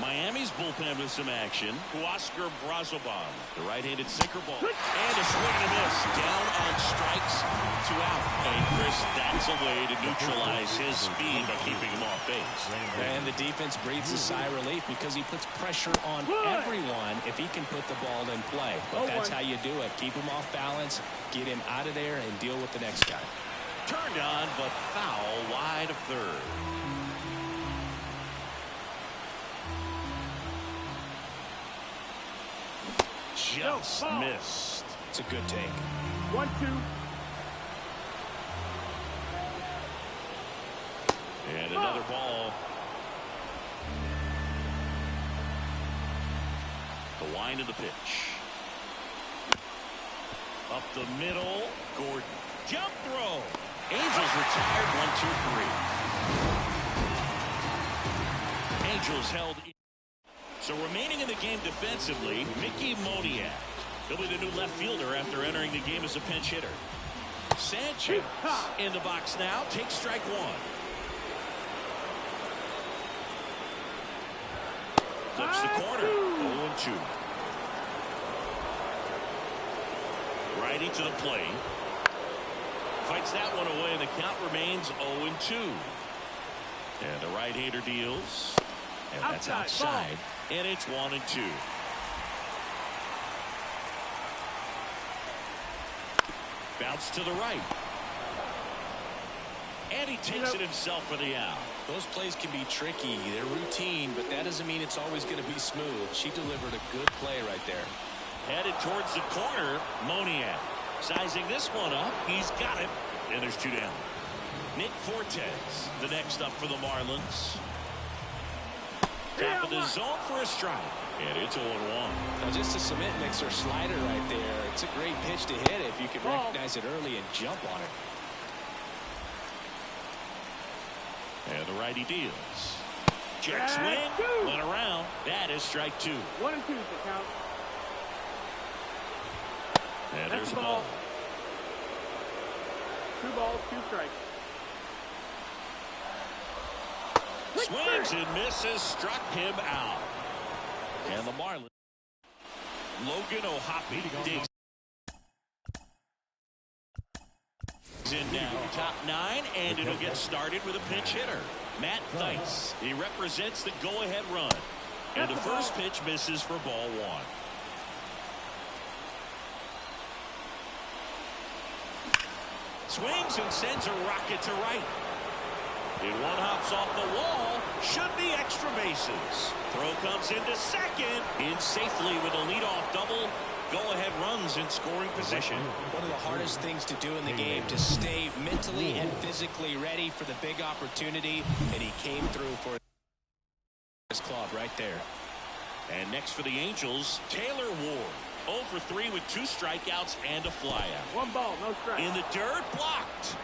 Miami's bullpen with some action. Oscar Brazoban, the right-handed sinker ball. And a swing and a miss. Down on strikes, 2 out. And Chris, that's a way to neutralize his speed by keeping him off base. And the defense breathes a sigh of relief because he puts pressure on everyone if he can put the ball in play. But that's how you do it. Keep him off balance, get him out of there, and deal with the next guy. Turned on, but foul wide of third. Just missed. It's a good take. 1-2. And another ball. The wind of the pitch. Up the middle. Gordon. Jump throw. Angels retired 1-2-3. Angels held. So remaining in the game defensively, Mickey Moniak. He'll be the new left fielder after entering the game as a pinch hitter. Sanchez in the box now. Takes strike 1. Flips the corner. 0-2. Righty to the plate. Fights that one away, and the count remains 0-2. And the right-hander deals. And that's outside. And it's 1-2. Bounce to the right. And he takes it himself for the out. Those plays can be tricky. They're routine, but that doesn't mean it's always going to be smooth. She delivered a good play right there. Headed towards the corner. Moniak sizing this one up. He's got it. And there's 2 down. Nick Fortes, the next up for the Marlins. Top of the zone for a strike. And it's 0-1. Now just a cement mixer slider right there. It's a great pitch to hit if you can recognize it early and jump on it. And the righty deals. Check swing. Went around. That is strike 2. 1-2 is the count. And there's the ball. 2 balls, 2 strikes. Swings and misses. Struck him out. And the Marlins. Logan O'Hoppe digs in now. Top 9, and it'll get started with a pinch hitter. Matt Theis. He represents the go-ahead run. And the first pitch misses for ball 1. Swings and sends a rocket to right. And one hops off the wall. Should be extra bases. Throw comes into second. In safely with a leadoff double. Go-ahead runs in scoring position. One of the hardest things to do in the game, to stay mentally and physically ready for the big opportunity. And he came through for his club right there. And next for the Angels, Taylor Ward. 0 for 3 with 2 strikeouts and a flyout. 1 ball, no strike. In the dirt, blocked.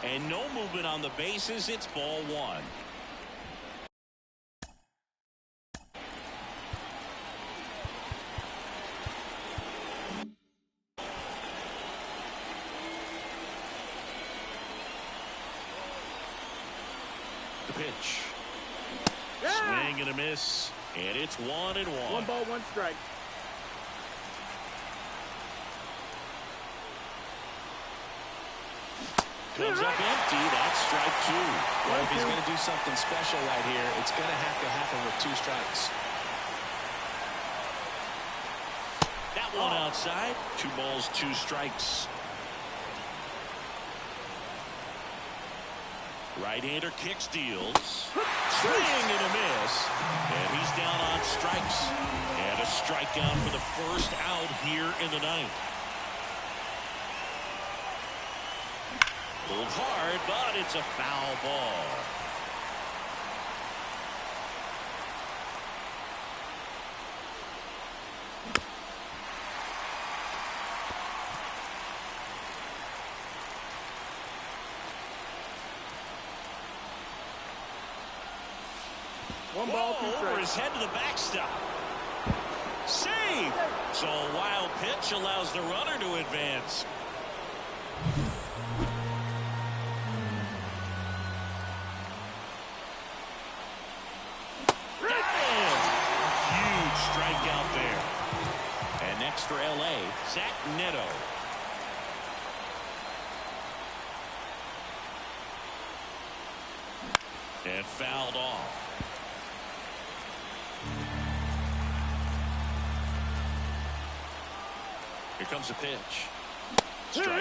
And no movement on the bases. It's ball 1. The pitch. Swing and a miss. And it's 1-1. 1 ball, 1 strike. Comes up empty. That's strike 2. Well, if he's going to do something special right here, it's going to happen with 2 strikes. That one outside. 2 balls, 2 strikes. Right-hander kicks, deals. Swing and a miss. And he's down on strikes. And a strikeout for the first out here in the 9th. Pulled hard, but it's a foul ball. One ball, 2 strikes. Over his head to the backstop. Save! So a wild pitch allows the runner to advance. Huge strikeout there. And next for LA, Zach Neto. And fouled off. Here comes a pitch. Strike two.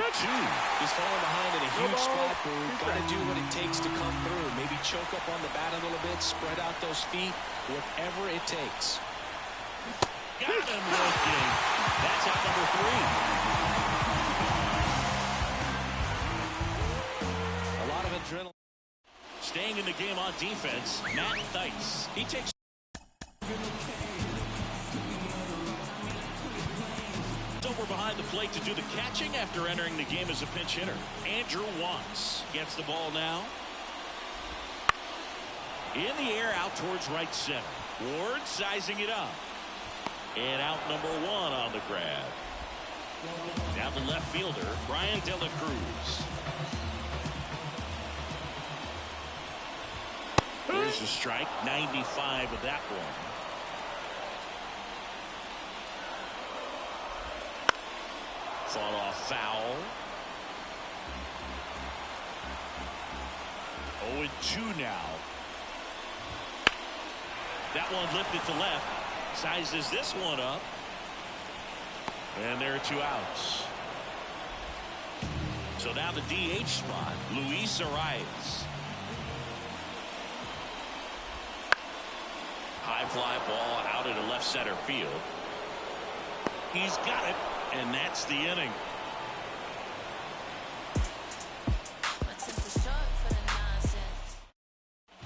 He's falling behind in a huge spot, Boone. Got to do what it takes to come through. Maybe choke up on the bat a little bit, spread out those feet, whatever it takes. Got him looking. That's out number 3. A lot of adrenaline. Staying in the game on defense, Matt Theis. He takes over behind the plate to do the catching after entering the game as a pinch hitter. Andrew Wantz gets the ball now. In the air, out towards right center. Ward sizing it up. And out number 1 on the grab. Now the left fielder, Brian De La Cruz. Here's a strike, 95 of that one. Fought off foul. 0-2 now. That one lifted to left. Sizes this one up. And there are 2 outs. So now the DH spot, Luis Arias. High fly ball out into left center field. He's got it, and that's the inning.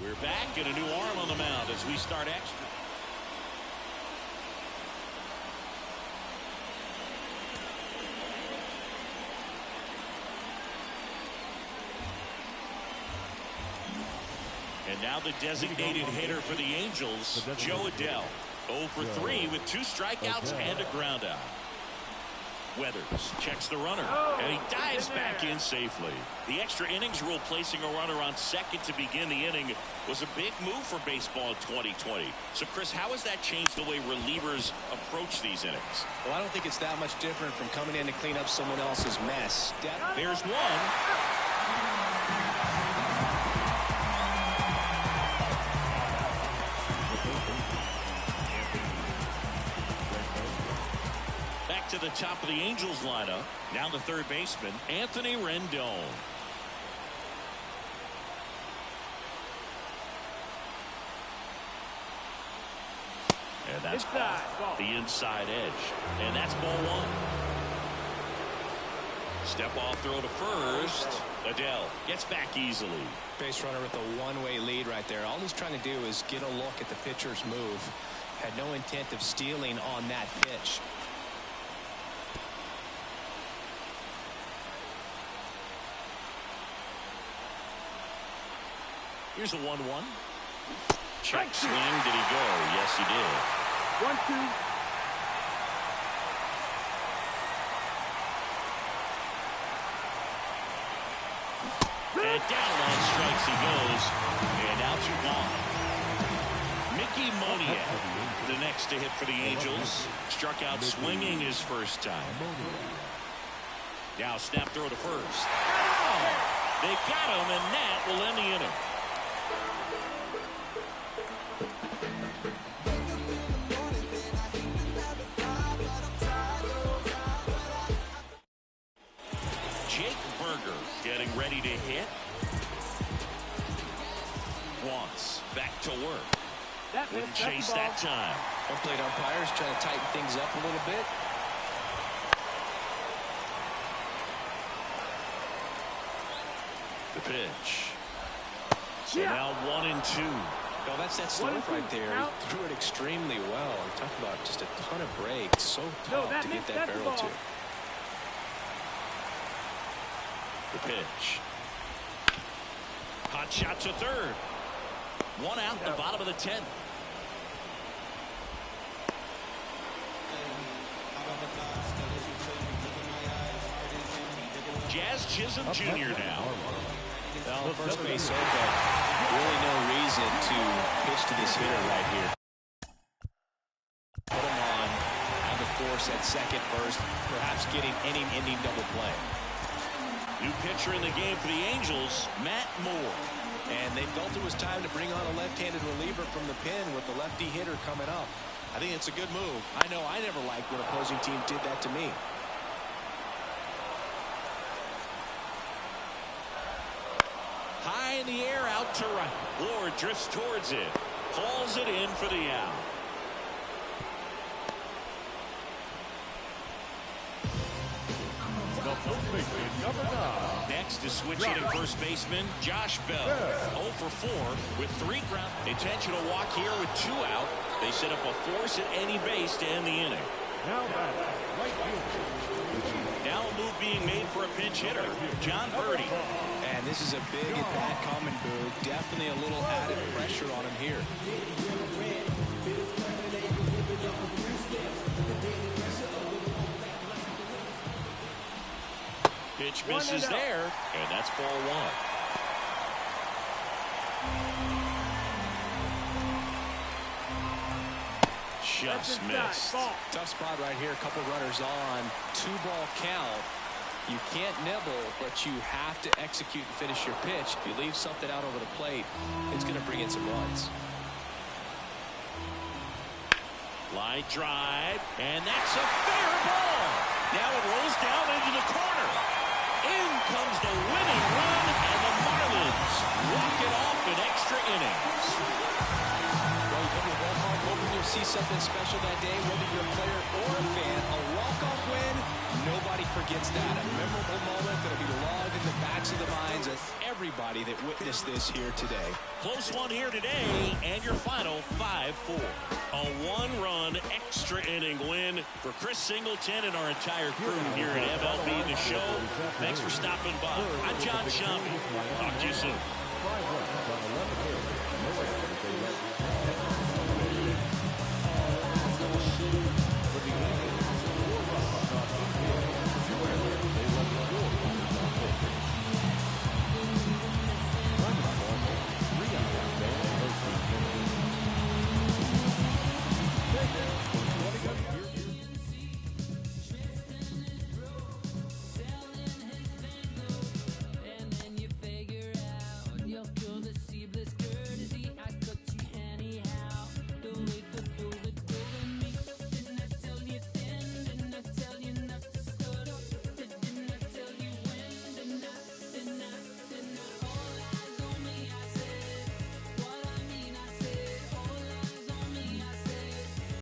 We're back and a new arm on the mound as we start extra. And now the designated hitter for the Angels, Joe Adell. 0 for 3 with 2 strikeouts and a ground out. Weathers checks the runner, and he dives back in safely. The extra innings rule placing a runner on second to begin the inning was a big move for baseball in 2020. So, Chris, how has that changed the way relievers approach these innings? Well, I don't think it's that much different from coming in to clean up someone else's mess. There's one. To the top of the Angels lineup. Now the third baseman, Anthony Rendon. And that's off the inside edge. And that's ball 1. Step off throw to first. Adell gets back easily. Base runner with a one-way lead right there. All he's trying to do is get a look at the pitcher's move. Had no intent of stealing on that pitch. Here's a 1-1. Check swing. Did he go? Yes, he did. 1-2. And down on strikes he goes. And out 2 gone. Mickey Moniak, the next to hit for the Angels. Struck out swinging his first time. Now snap throw to first. Oh, they got him, and that will end the inning. Getting ready to hit. Wants back to work. Wouldn't chase that time. Home plate umpires trying to tighten things up a little bit. The pitch. So now 1-2. Well, that's that slope right there. He threw it extremely well. Talk about just a ton of breaks. So tough to get that barrel to. The pitch. Hot shot to third. 1 out in the bottom of the 10th. Jazz Chisholm Jr. now. Well, first base open. Really no reason to pitch to this hitter right here. Put him on the force at second first, perhaps getting inning-ending double play. New pitcher in the game for the Angels, Matt Moore. And they felt it was time to bring on a left-handed reliever from the pen with the lefty hitter coming up. I think it's a good move. I know I never liked when opposing teams did that to me. High in the air, out to right. Ward drifts towards it. Hauls it in for the out. The first baseman, number 9. Next is switching at first baseman Josh Bell. 0 for 4 with 3 ground. Intentional walk here with 2 out. They set up a force at any base to end the inning. Now batting, right fielder. Now a move being made for a pinch hitter, John Birdie. And this is a big at-bat coming, Boog. Definitely a little added pressure on him here. Pitch misses there, and that's ball 1. Just missed. Tough spot right here. A couple runners on. 2-ball count. You can't nibble, but you have to execute and finish your pitch. If you leave something out over the plate, it's going to bring in some runs. Line drive, and that's a fair ball. Now it rolls down into the corner. In comes the winning run, and the Marlins walk it off in extra innings. Well, you come to the ballpark hoping you'll see something special that day, whether you're a player or a fan. A walk-off win, nobody forgets that. A memorable moment that'll be logged in the backs of the minds of everybody that witnessed this here today. Close one here today, and your final 5-4. A 1-run extra inning win for Chris Singleton and our entire crew here at MLB The Show. Thanks for stopping by. I'm John Shambi. Talk to you soon. 5 runs on 11 hits. No errors. They led for the Angels. 4 runs on 8 hits.